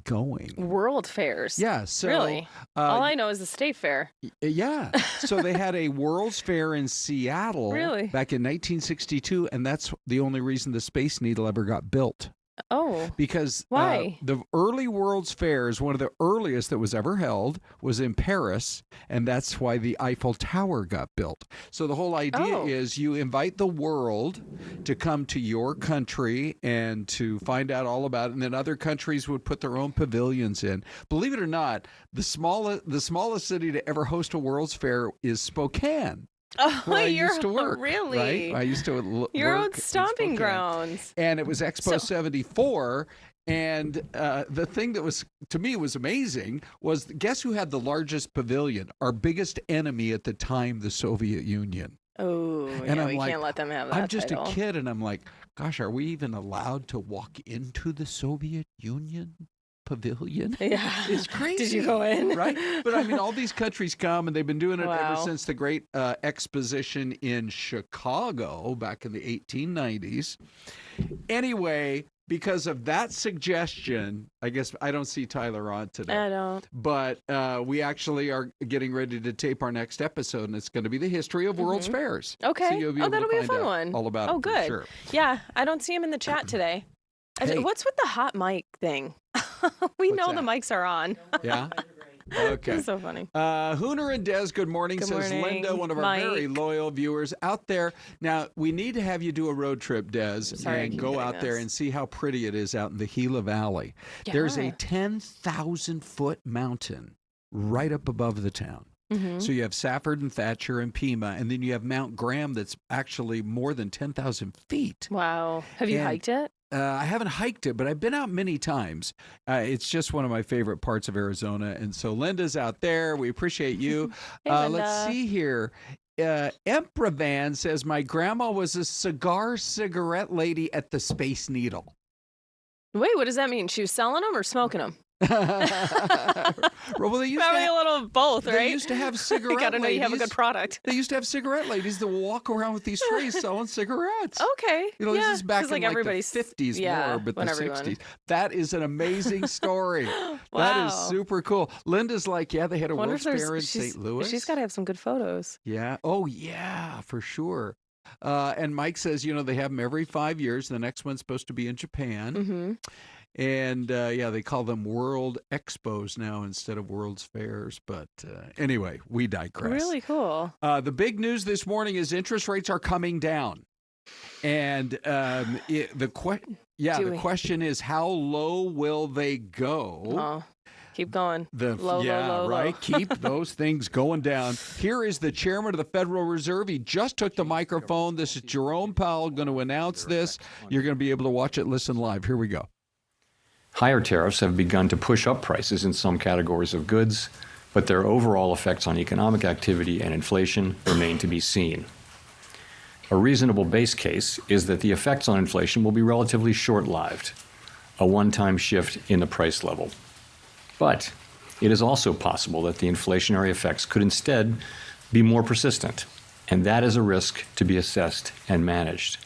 going. World fairs. Yeah. So really? All I know is the state fair. Yeah. So they had a World's Fair in Seattle back in 1962, and that's the only reason the Space Needle ever got built. Oh. Because why? The early World's Fairs, one of the earliest that was ever held, was in Paris, and that's why the Eiffel Tower got built. So the whole idea is you invite the world to come to your country and to find out all about it, and then other countries would put their own pavilions in. Believe it or not, the smallest city to ever host a World's Fair is Spokane. Oh, where I used to work. Really? Right? I used to work. Your old stomping in grounds. And it was Expo 74. And the thing that was, to me, was amazing was, guess who had the largest pavilion? Our biggest enemy at the time, the Soviet Union. Oh, and yeah, I'm we like, can't let them have that I'm just title. a kid, and I'm like, gosh, are we even allowed to walk into the Soviet Union pavilion? Yeah. It's crazy. Did you go in? Right? But I mean, all these countries come, and they've been doing it ever Wow. since the great exposition in Chicago back in the 1890s. Anyway, because of that suggestion, I guess I don't see Tyler on today. I don't. But we actually are getting ready to tape our next episode, and it's going to be the history of World's Fairs. Okay. So you'll be able that'll to be a find fun out one. all about Oh, it for good. sure. Yeah, I don't see him in the chat today. Hey. What's with the hot mic thing? We What's know that? the mics are on. Yeah? Okay. That's so funny. Hooner and Des, good morning, Good says morning, Linda, one of our Mike. very loyal viewers out there. Now, we need to have you do a road trip, Des, Sorry, I and keep go getting out there this. and see how pretty it is out in the Gila Valley. There's a Yeah. 10,000-foot mountain right up above the town. So you have Safford and Thatcher and Pima, and then you have Mount Graham that's actually more than 10,000 feet. Wow. Have you And- hiked it? I haven't hiked it, but I've been out many tians. It's just one of my favorite parts of Arizona. And so Linda's out there. We appreciate you. Hey, Let's Linda. see here. Emperor Van says, my grandma was a cigarette lady at the Space Needle. Wait, what does that mean? She was selling them or smoking them? Well, they used Probably to have, a little of both, right? They used to have cigarette You gotta know you have a ladies. good product. They used to have cigarette ladies that walk around with these trays selling cigarettes. Okay. You know, yeah, this is back 'cause, in like everybody's the 50s more, but the when everyone- 60s. That is an amazing story. That Wow. is super cool. Linda's like, yeah, they had a Wonder World's if there's- Fair in she's- St. Louis. She's got to have some good photos. Yeah. Oh, yeah, for sure. And Mike says, you know, they have them every 5 years. The next one's supposed to be in Japan. Mm-hmm. And yeah, they call them World Expos now instead of World's Fairs. But anyway, we digress. Really cool. The big news this morning is interest rates are coming down. And the question is, how low will they go? Oh, keep going. Low, right? Keep those things going down. Here is the chairman of the Federal Reserve. He just took the microphone. This is Jerome Powell going to announce this. You're going to be able to watch it, listen live. Here we go. Higher tariffs have begun to push up prices in some categories of goods, but their overall effects on economic activity and inflation remain to be seen. A reasonable base case is that the effects on inflation will be relatively short-lived, a one-time shift in the price level. But it is also possible that the inflationary effects could instead be more persistent, and that is a risk to be assessed and managed.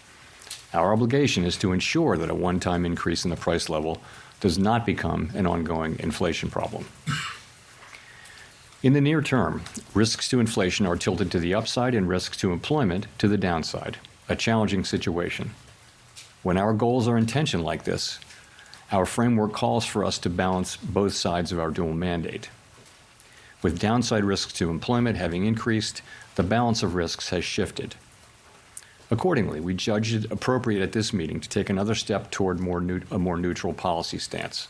Our obligation is to ensure that a one-time increase in the price level does not become an ongoing inflation problem. In the near term, risks to inflation are tilted to the upside and risks to employment to the downside, a challenging situation. When our goals are in tension like this, our framework calls for us to balance both sides of our dual mandate. With downside risks to employment having increased, the balance of risks has shifted. Accordingly, we judged it appropriate at this meeting to take another step toward a more neutral policy stance.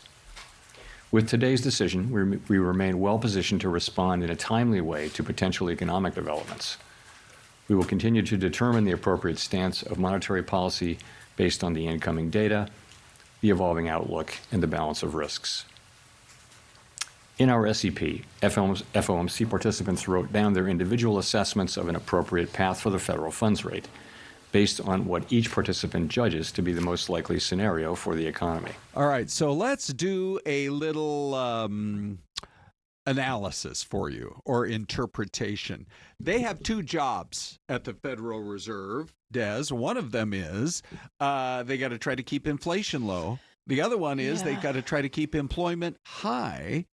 With today's decision, we remain well positioned to respond in a timely way to potential economic developments. We will continue to determine the appropriate stance of monetary policy based on the incoming data, the evolving outlook, and the balance of risks. In our SEP, FOMC participants wrote down their individual assessments of an appropriate path for the federal funds rate, based on what each participant judges to be the most likely scenario for the economy. All right, so let's do a little analysis for you, or interpretation. They have two jobs at the Federal Reserve, Des. One of them is they got to try to keep inflation low. The other one is they got to try to keep employment high.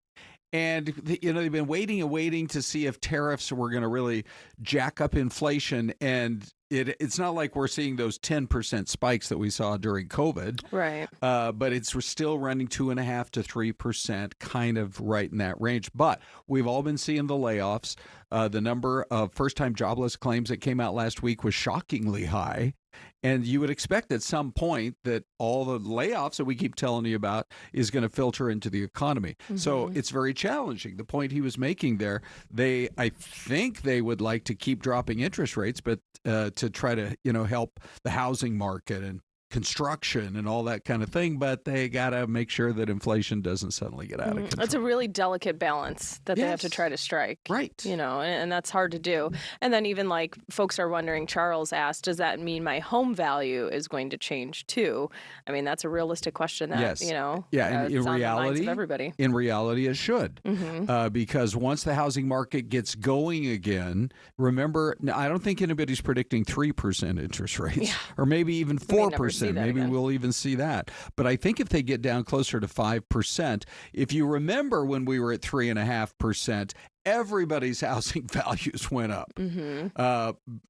And, they've been waiting and waiting to see if tariffs were going to really jack up inflation. And it's not like we're seeing those 10% spikes that we saw during COVID. Right. But we're still running 2.5% to 3%, kind of right in that range. But we've all been seeing the layoffs. The number of first-time jobless claims that came out last week was shockingly high. And you would expect at some point that all the layoffs that we keep telling you about is going to filter into the economy. Mm-hmm. So it's very challenging. The point he was making there, I think they would like to keep dropping interest rates, but to try to, help the housing market and construction and all that kind of thing, but they got to make sure that inflation doesn't suddenly get out of control. It's a really delicate balance that they have to try to strike. Right. And that's hard to do. And then even like folks are wondering, Charles asked, does that mean my home value is going to change too? I mean, that's a realistic question that, and in reality, everybody. In reality, it should. Mm-hmm. Because once the housing market gets going again, remember, I don't think anybody's predicting 3% interest rates or maybe even 4%. Maybe we'll even see that. But I think if they get down closer to 5%, if you remember when we were at 3.5%, everybody's housing values went up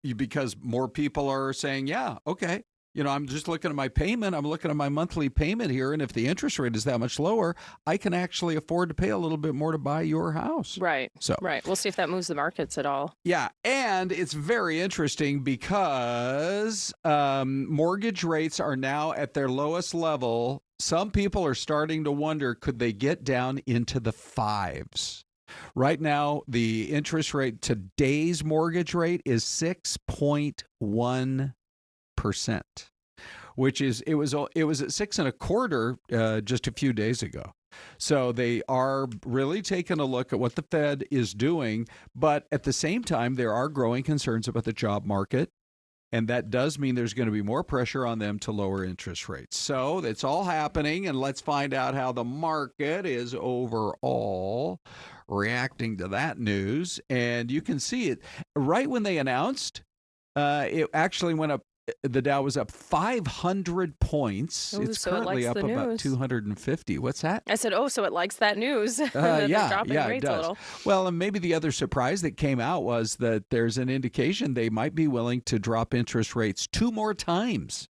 because more people are saying, okay. I'm just looking at my payment. I'm looking at my monthly payment here. And if the interest rate is that much lower, I can actually afford to pay a little bit more to buy your house. Right. Right. We'll see if that moves the markets at all. Yeah. And it's very interesting because mortgage rates are now at their lowest level. Some people are starting to wonder, could they get down into the 5s? Right now, the interest rate, today's mortgage rate is 6.1%. Which is it was at 6.25% just a few days ago. So they are really taking a look at what the Fed is doing, but at the same time there are growing concerns about the job market, and that does mean there's going to be more pressure on them to lower interest rates. So it's all happening, and let's find out how the market is overall reacting to that news. And you can see it right when they announced, it actually went up. The Dow was up 500 points. It's currently up about 250. What's that? I said, so it likes that news. Dropping rates it does. A little. Well, and maybe the other surprise that came out was that there's an indication they might be willing to drop interest rates 2 more times.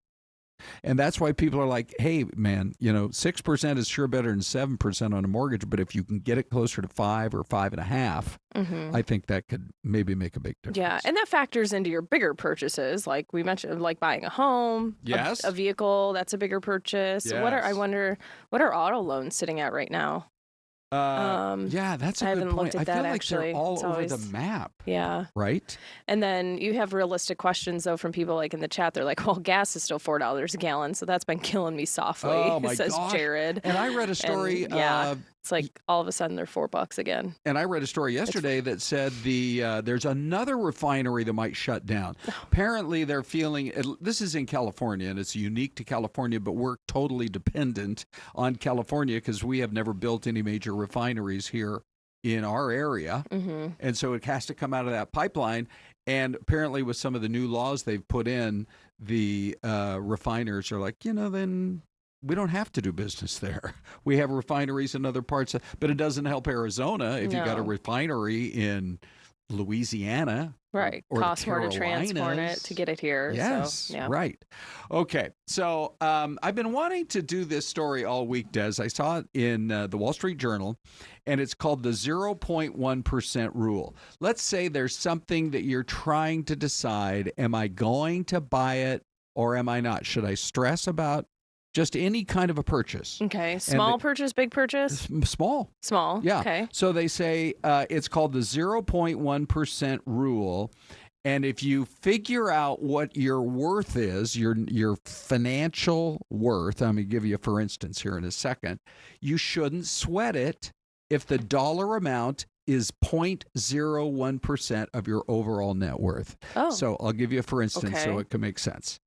And that's why people are like, hey, man, 6% is sure better than 7% on a mortgage. But if you can get it closer to 5 or 5.5, I think that could maybe make a big difference. Yeah. And that factors into your bigger purchases, like we mentioned, like buying a home, a vehicle. That's a bigger purchase. Yes. What are auto loans sitting at right now? That's a good point. I feel like they're all over the map. Yeah. Right? And then you have realistic questions, though, from people like in the chat. They're like, well, gas is still $4 a gallon, so that's been killing me softly, says Jared. And I read a story. It's like all of a sudden they're $4 again. And I read a story yesterday that said there's another refinery that might shut down. Apparently they're feeling, this is in California, and it's unique to California, but we're totally dependent on California because we have never built any major refineries here in our area. Mm-hmm. And so it has to come out of that pipeline. And apparently with some of the new laws they've put in, the refiners are like, then we don't have to do business there. We have refineries in other parts, but it doesn't help Arizona if you got a refinery in Louisiana. Right. Or costs more to transport it to get it here. Yes. So, yeah. Right. Okay. So I've been wanting to do this story all week, Des. I saw it in the Wall Street Journal, and it's called the 0.1% rule. Let's say there's something that you're trying to decide, am I going to buy it or am I not? Should I stress about just any kind of a purchase? Okay. Small purchase, big purchase? Small. Small. Yeah. Okay. So they say it's called the 0.1% rule. And if you figure out what your worth is, your financial worth, I'm going to give you, for instance, here in a second, you shouldn't sweat it if the dollar amount is 0.01% of your overall net worth. Oh. So I'll give you a for instance so it can make sense.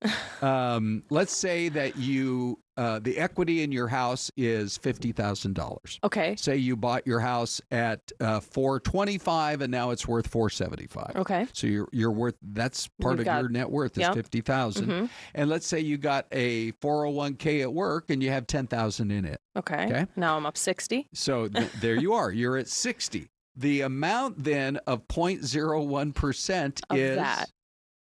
Let's say that you the equity in your house is $50,000. Okay. Say you bought your house at $425 and now it's worth $475. Okay. So you're worth, that's part of your net worth is $50,000. And let's say you got a 401k at work and you have $10,000 in it. Okay. Now I'm up 60. So there you are. You're at 60. The amount then of 0.01% is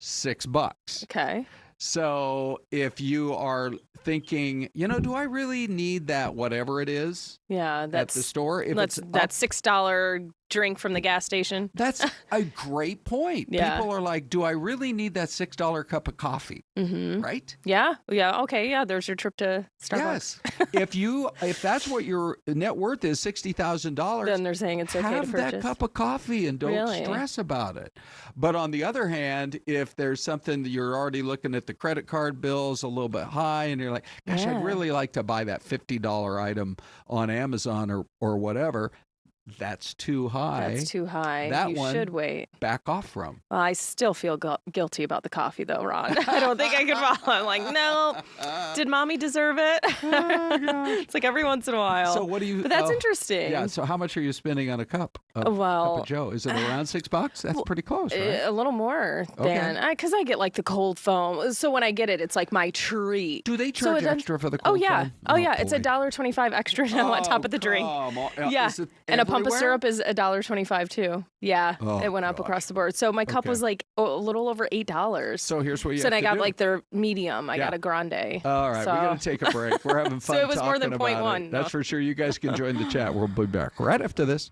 $6. Okay. So if you are thinking, do I really need that whatever it is? Yeah, that's at the store. If that's that $6 drink from the gas station. That's a great point. Yeah. People are like, do I really need that $6 cup of coffee? Mm-hmm. Right? Yeah. Yeah. Okay. Yeah. There's your trip to Starbucks. Yes. if that's what your net worth is, $60,000, then they're saying it's okay to have purchase that cup of coffee and don't stress about it. But on the other hand, if there's something that you're already looking at the credit card bills a little bit high and you're like, gosh, I'd really like to buy that $50 item on Amazon or whatever, that's too high. That's too high. That you one, should wait. Back off from. I still feel guilty about the coffee, though, Ron. I don't think I could follow. I'm like, no. Did mommy deserve it? It's like every once in a while. So what do you? But that's interesting. Yeah. So how much are you spending on a cup? Cup of Joe? Is it around $6? That's pretty close, right? A little more than because I get like the cold foam. So when I get it, it's like my treat. Do they charge extra for the cold foam? Oh yeah. It's $1.25 extra now on top of the drink. Yeah. And a pump of syrup is $1.25 too. Yeah. It went up across the board. So my cup was like a little over $8. So here's what you So have I to got do. like their medium. I got a grande. All right. So. We're going to take a break. We're having fun So it was more talking than about 0.1. it. That's for sure. You guys can join the chat. We'll be back right after this.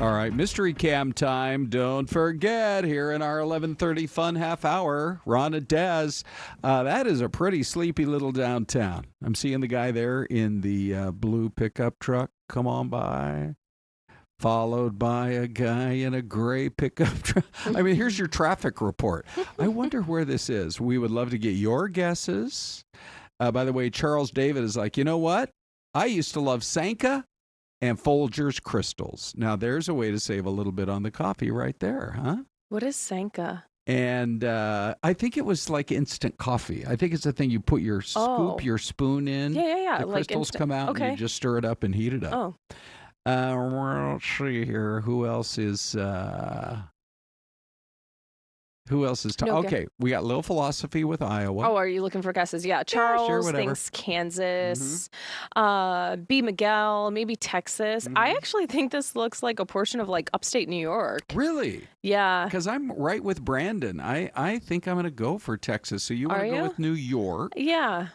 All right, Mystery Cam time. Don't forget, here in our 11:30 fun half hour, Ron and Dez. That is a pretty sleepy little downtown. I'm seeing the guy there in the blue pickup truck come on by, followed by a guy in a gray pickup truck. I mean, here's your traffic report. I wonder where this is. We would love to get your guesses. By the way, Charles David is like, you know what? I used to love Sanka and Folgers Crystals. Now, there's a way to save a little bit on the coffee right there, huh? What is Sanka? And I think it was like instant coffee. I think it's the thing you put your scoop your spoon in. Yeah. The crystals come out and you just stir it up and heat it up. Oh. Let's see here. Who else is talking? Okay, we got Little Philosophy with Iowa. Oh, are you looking for guesses? Yeah, Charles sure, thinks Kansas. B. Miguel, maybe Texas. I actually think this looks like a portion of like upstate New York. Really? Yeah. Because I'm right with Brandon. I think I'm going to go for Texas. So you want to go with New York? Yeah.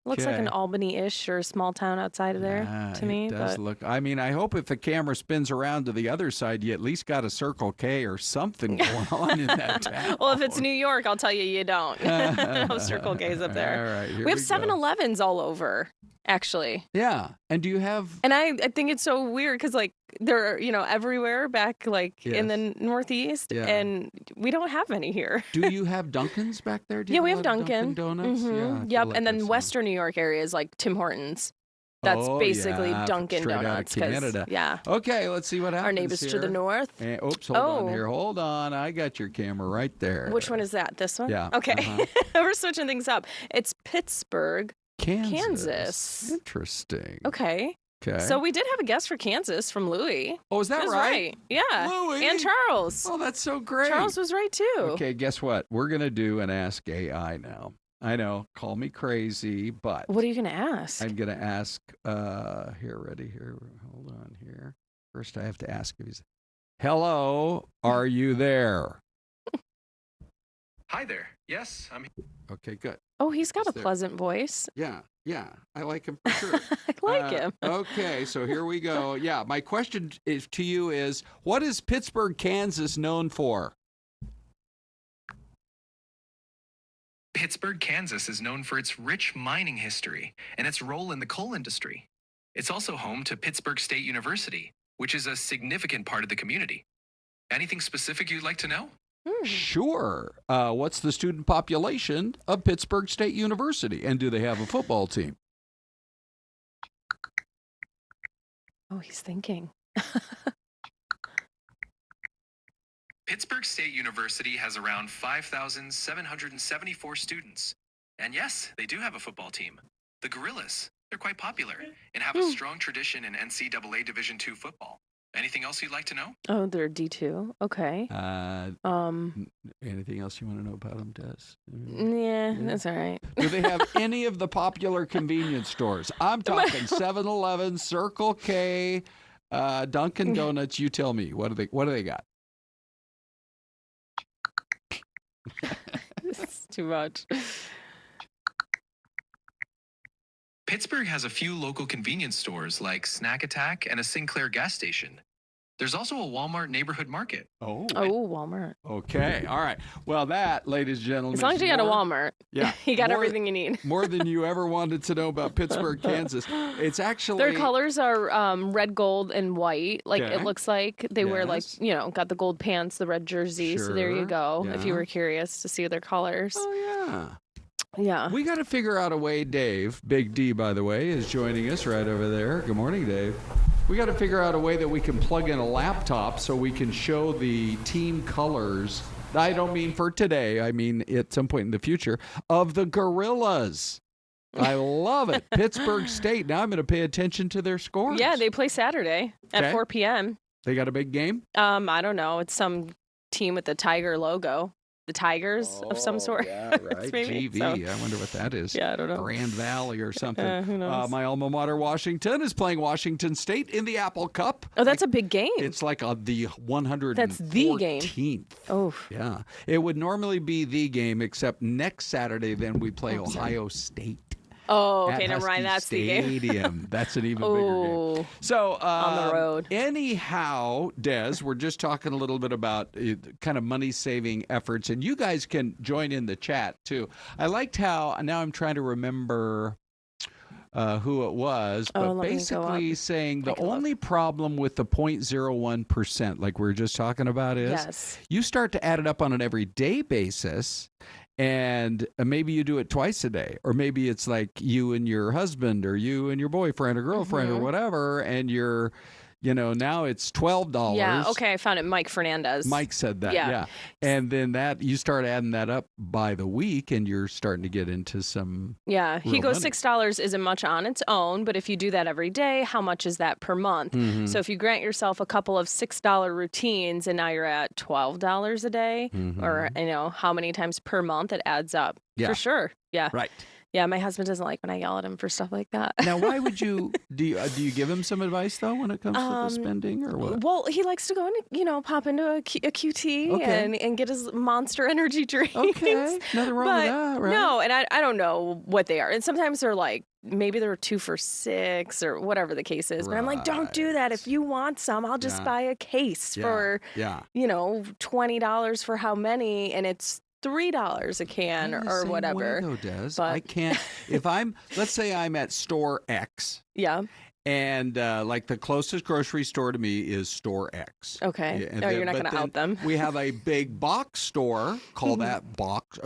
Looks like an Albany-ish or a small town outside of there to me. It does look. I mean, I hope if the camera spins around to the other side, you at least got a Circle K or something going on in that town. Well, if it's New York, I'll tell you don't. No Circle K's up there. All right, we have 7-Elevens all over, actually. Yeah. And do you have... And I think it's so weird because, like, they're, everywhere back, like, in the Northeast, and we don't have any here. Do you have Dunkin's back there? We have Dunkin' Donuts? Yep, and then Western New York area is like Tim Hortons. That's basically Dunkin' Donuts. Straight out of Canada. Yeah. Okay, let's see what happens. Our neighbors to the north. And, hold on here. Hold on. I got your camera right there. Which one is that? This one? Yeah. Okay. We're switching things up. It's Pittsburgh, Kansas. Interesting. Okay. So we did have a guest for Kansas from Louis. Oh, is that right? Yeah. Louis. And Charles. Oh, that's so great. Charles was right, too. Okay, guess what? We're going to do an Ask AI now. I know, call me crazy, but... What are you going to ask? I'm going to ask, ready here. Hold on here. First, I have to ask if he's... Hello, are you there? Hi there. Yes, I'm here. Okay, good. Oh, he's got a pleasant voice. Yeah. I like him for sure. I like him. Okay, so here we go. Yeah, my question to you is, what is Pittsburgh, Kansas known for? Pittsburgh, Kansas is known for its rich mining history and its role in the coal industry. It's also home to Pittsburgh State University, which is a significant part of the community. Anything specific you'd like to know? Sure. What's the student population of Pittsburgh State University, and do they have a football team? Oh, he's thinking. Pittsburgh State University has around 5,774 students. And yes, they do have a football team. The Gorillas. They're quite popular and have a strong tradition in NCAA Division II football. Anything else you'd like to know? Oh, they're D2. Okay. Anything else you want to know about them, Des? Yeah, that's all right. Do they have any of the popular convenience stores? I'm talking 7-Eleven, Circle K, Dunkin' Donuts. You tell me. What do they got? It's too much. Pittsburgh has a few local convenience stores like Snack Attack and a Sinclair gas station. There's also a Walmart neighborhood market. Oh, Walmart. Okay. All right. Well, that, ladies and gentlemen. As long as you got a Walmart. Yeah. You got everything you need. More than you ever wanted to know about Pittsburgh, Kansas. It's actually. Their colors are red, gold, and white. Like it looks like they wear got the gold pants, the red jersey. Sure. So there you go. Yeah. If you were curious to see their colors. Oh, yeah. Yeah. We got to figure out a way, Dave, Big D, by the way, is joining us right over there. Good morning, Dave. We got to figure out a way that we can plug in a laptop so we can show the team colors. I don't mean for today. I mean at some point in the future of the Gorillas. I love it. Pittsburgh State. Now I'm going to pay attention to their scores. Yeah, they play Saturday at 4 p.m. They got a big game? I don't know. It's some team with the tiger logo. The Tigers of some sort. Yeah, right. GV. I wonder what that is. Yeah, I don't know. Grand Valley or something. Who knows? My alma mater, Washington, is playing Washington State in the Apple Cup. Oh, that's a big game. It's like the 114th. That's the game. Oh. Yeah. It would normally be the game, except next Saturday, then we play Ohio State. Oh, okay, at never mind. Husky That's the game. Stadium. That's an even bigger game. So on the road. Anyhow, Des, we're just talking a little bit about kind of money-saving efforts, and you guys can join in the chat too. I liked how now I'm trying to remember who it was, but basically saying the only problem with the 0.01%, like we were just talking about, is you start to add it up on an everyday basis, and maybe you do it twice a day, or maybe it's like you and your husband, or you and your boyfriend or girlfriend or whatever, and you're, now it's $12. Yeah, okay, I found it. Mike Fernandez. Mike said that, yeah. And then you start adding that up by the week, and you're starting to get into some he goes money. $6 isn't much on its own, but if you do that every day, how much is that per month? Mm-hmm. So if you grant yourself a couple of $6 routines, and now you're at $12 a day, or how many times per month, it adds up. Yeah. For sure. Yeah. Right. Yeah, my husband doesn't like when I yell at him for stuff like that. Now, why would you do you give him some advice though when it comes to the spending, or what? Well, he likes to go and pop into a QT and get his Monster Energy drinks. Okay, nothing wrong with that, right? No, and I don't know what they are, and sometimes they're like maybe they're 2 for $6 or whatever the case is. But I'm like, don't do that. If you want some, I'll just buy a case for $20 for how many, and it's $3 a can or whatever. Way, though, Des. I can't. If let's say I'm at store X. Yeah. And like the closest grocery store to me is store X. Okay. No, you're not going to out them. We have a big box store, call that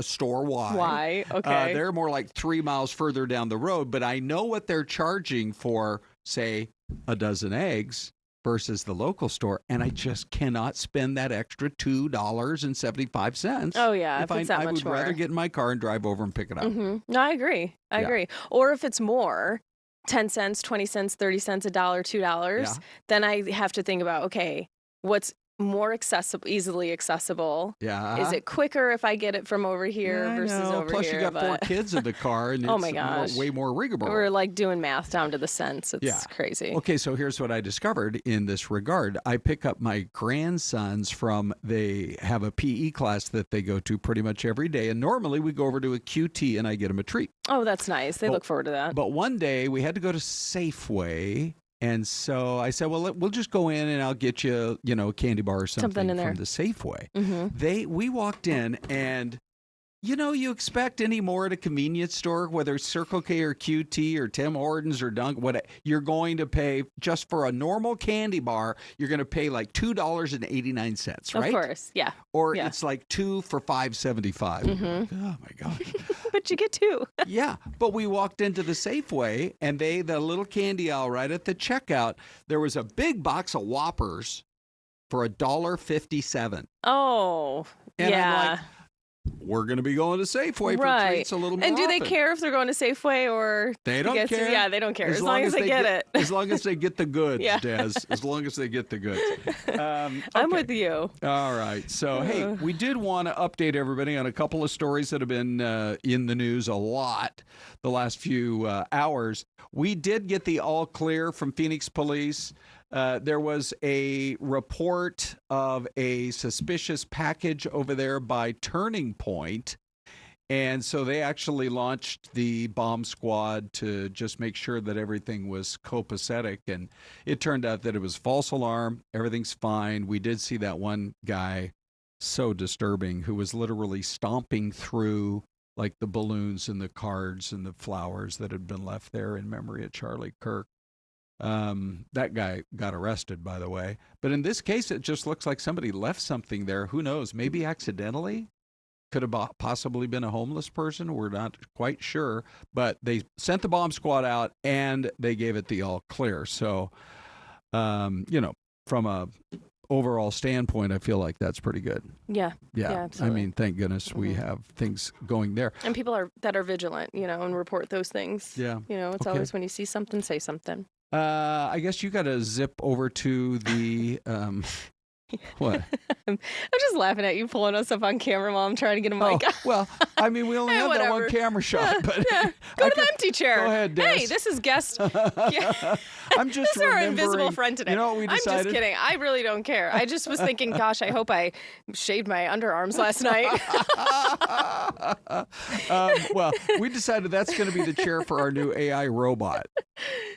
store Y. Y, okay. They're more like 3 miles further down the road, but I know what they're charging for, say, a dozen eggs versus the local store, and I just cannot spend that extra $2.75. Oh yeah, if I would rather get in my car and drive over and pick it up. Mm-hmm. No, I agree. I agree. Or if it's more, 10 cents, 20 cents, 30 cents, $1, $2, then I have to think about, okay, what's more accessible, easily accessible? Yeah. Is it quicker if I get it from over here versus over Plus here? Plus, you got 4 kids in the car, and oh my gosh, way more rigmarole. We're like doing math down to the cents. It's crazy. Okay, so here's what I discovered in this regard. I pick up my grandsons they have a PE class that they go to pretty much every day, and normally we go over to a QT and I get them a treat. Oh, that's nice. They look forward to that. But one day we had to go to Safeway. And so I said, well, we'll just go in and I'll get you, a candy bar or something in there from the Safeway. Mm-hmm. We walked in, and you expect any more at a convenience store, whether it's Circle K or QT or Tim Hortons or Dunk, what you're going to pay just for a normal candy bar, you're going to pay like $2.89, right? Of course, yeah. Or it's like 2 for $5.75. Mm-hmm. Oh my gosh. But you get 2. Yeah, but we walked into the Safeway, and the little candy aisle right at the checkout, there was a big box of Whoppers for $1.57. Oh, and yeah. I'm like, we're going to be going to Safeway for treats a little more And do they often. care if they're going to Safeway or... They don't care. Yeah, they don't care. As long as they get it. As long as they get the goods, Yeah. Des. As long as they get the goods. I'm with you. All right. So, hey, we did want to update everybody on a couple of stories that have been in the news a lot the last few hours. We did get the all clear from Phoenix Police. There was a report of a suspicious package over there by Turning Point. And so they actually launched the bomb squad to just make sure that everything was copacetic. And it turned out that it was false alarm. Everything's fine. We did see that one guy, so disturbing, who was literally stomping through like the balloons and the cards and the flowers that had been left there in memory of Charlie Kirk. That guy got arrested, by the way. But in this case, it just looks like somebody left something there. Who knows? Maybe accidentally. Could have possibly been a homeless person. We're not quite sure. But they sent the bomb squad out, and they gave it the all clear. So, from a overall standpoint, I feel like that's pretty good. Yeah. Yeah. Absolutely. I mean, thank goodness we have things going there. And people that are vigilant, and report those things. Yeah. It's always when you see something, say something. I guess you got to zip over to the What? I'm just laughing at you pulling us up on camera while I'm trying to get a mic. Well, I mean, we only have that one camera shot. But Go to the empty chair. Go ahead, Des. Hey, this is guest. I'm just This is our invisible friend today. You know what we decided? I'm just kidding. I really don't care. I just was thinking, gosh, I hope I shaved my underarms last night. Well, we decided that's going to be the chair for our new AI robot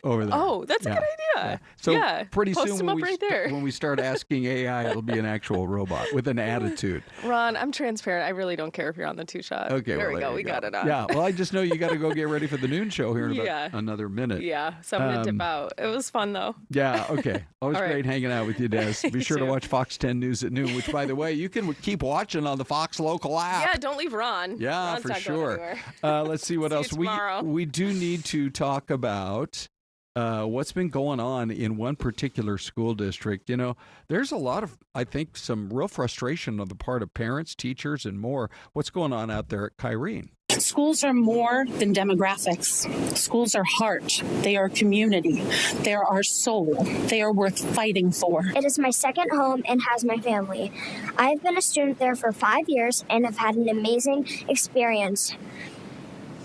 over there. Oh, that's a good idea. Yeah. So pretty Post soon them up right there. when we start asking AI, it'll be an actual robot with an attitude. Ron, I'm transparent. I really don't care if you're on the two shot. Okay, there well, we go. We got it on. Yeah, well, I just know you got to go get ready for the noon show here in about another minute. Yeah, so I'm going to dip out. It was fun, though. Yeah, okay. Always All right. great hanging out with you, Des. Be sure to watch Fox 10 News at noon, which, by the way, you can keep watching on the Fox local app. Yeah, don't leave Ron. Yeah, Ron's for not going sure. anywhere. Let's see what else. We do need to talk about what's been going on in one particular school district. You know, there's a lot of, I think, some real frustration on the part of parents, teachers, and more. What's going on out there at Kyrene? Schools are more than demographics. Schools are heart. They are community. They are our soul. They are worth fighting for. It is my second home and has my family. I've been a student there for 5 years and have had an amazing experience.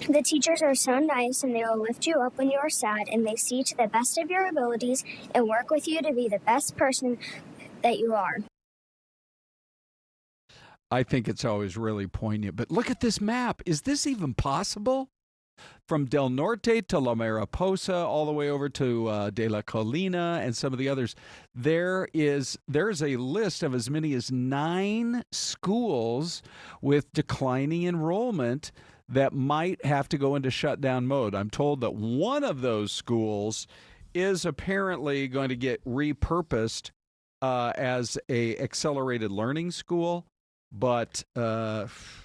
The teachers are so nice and they will lift you up when you are sad, and they see to the best of your abilities and work with you to be the best person that you are. I think it's always really poignant. But look at this map. Is this even possible? From Del Norte to La Mariposa, all the way over to De La Colina and some of the others, there's a list of as many as 9 schools with declining enrollment that might have to go into shutdown mode. I'm told that one of those schools is apparently going to get repurposed as a accelerated learning school. But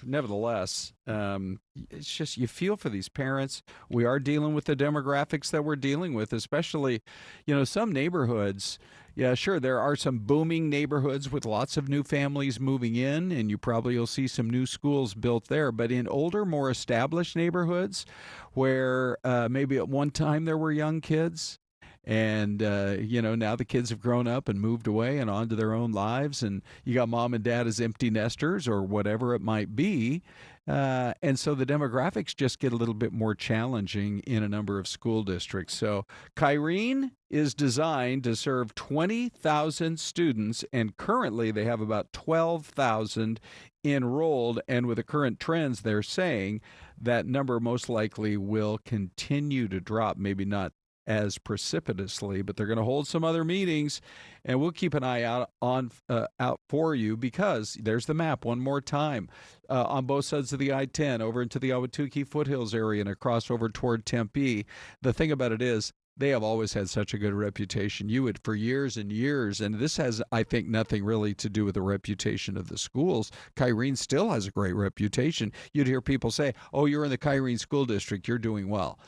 nevertheless, it's just you feel for these parents. We are dealing with the demographics that we're dealing with, especially, you know, some neighborhoods. Yeah, sure, there are some booming neighborhoods with lots of new families moving in, and you probably will see some new schools built there. But in older, more established neighborhoods where maybe at one time there were young kids, and, you know, now the kids have grown up and moved away and on to their own lives. And you got mom and dad as empty nesters or whatever it might be. And so the demographics just get a little bit more challenging in a number of school districts. So Kyrene is designed to serve 20,000 students, and currently they have about 12,000 enrolled. And with the current trends, they're saying that number most likely will continue to drop, maybe not as precipitously, but they're going to hold some other meetings, and we'll keep an eye out for you, because there's the map one more time on both sides of the I-10 over into the Ahwatukee foothills area and across over toward Tempe. The thing about it is they have always had such a good reputation. You would for years and years, and this has, I think, nothing really to do with the reputation of the schools. Kyrene still has a great reputation. You'd hear people say, oh, you're in the Kyrene school district, you're doing well.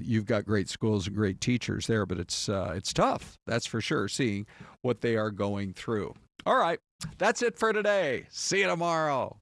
You've got great schools and great teachers there, but it's tough, that's for sure, seeing what they are going through. All right, that's it for today. See you tomorrow.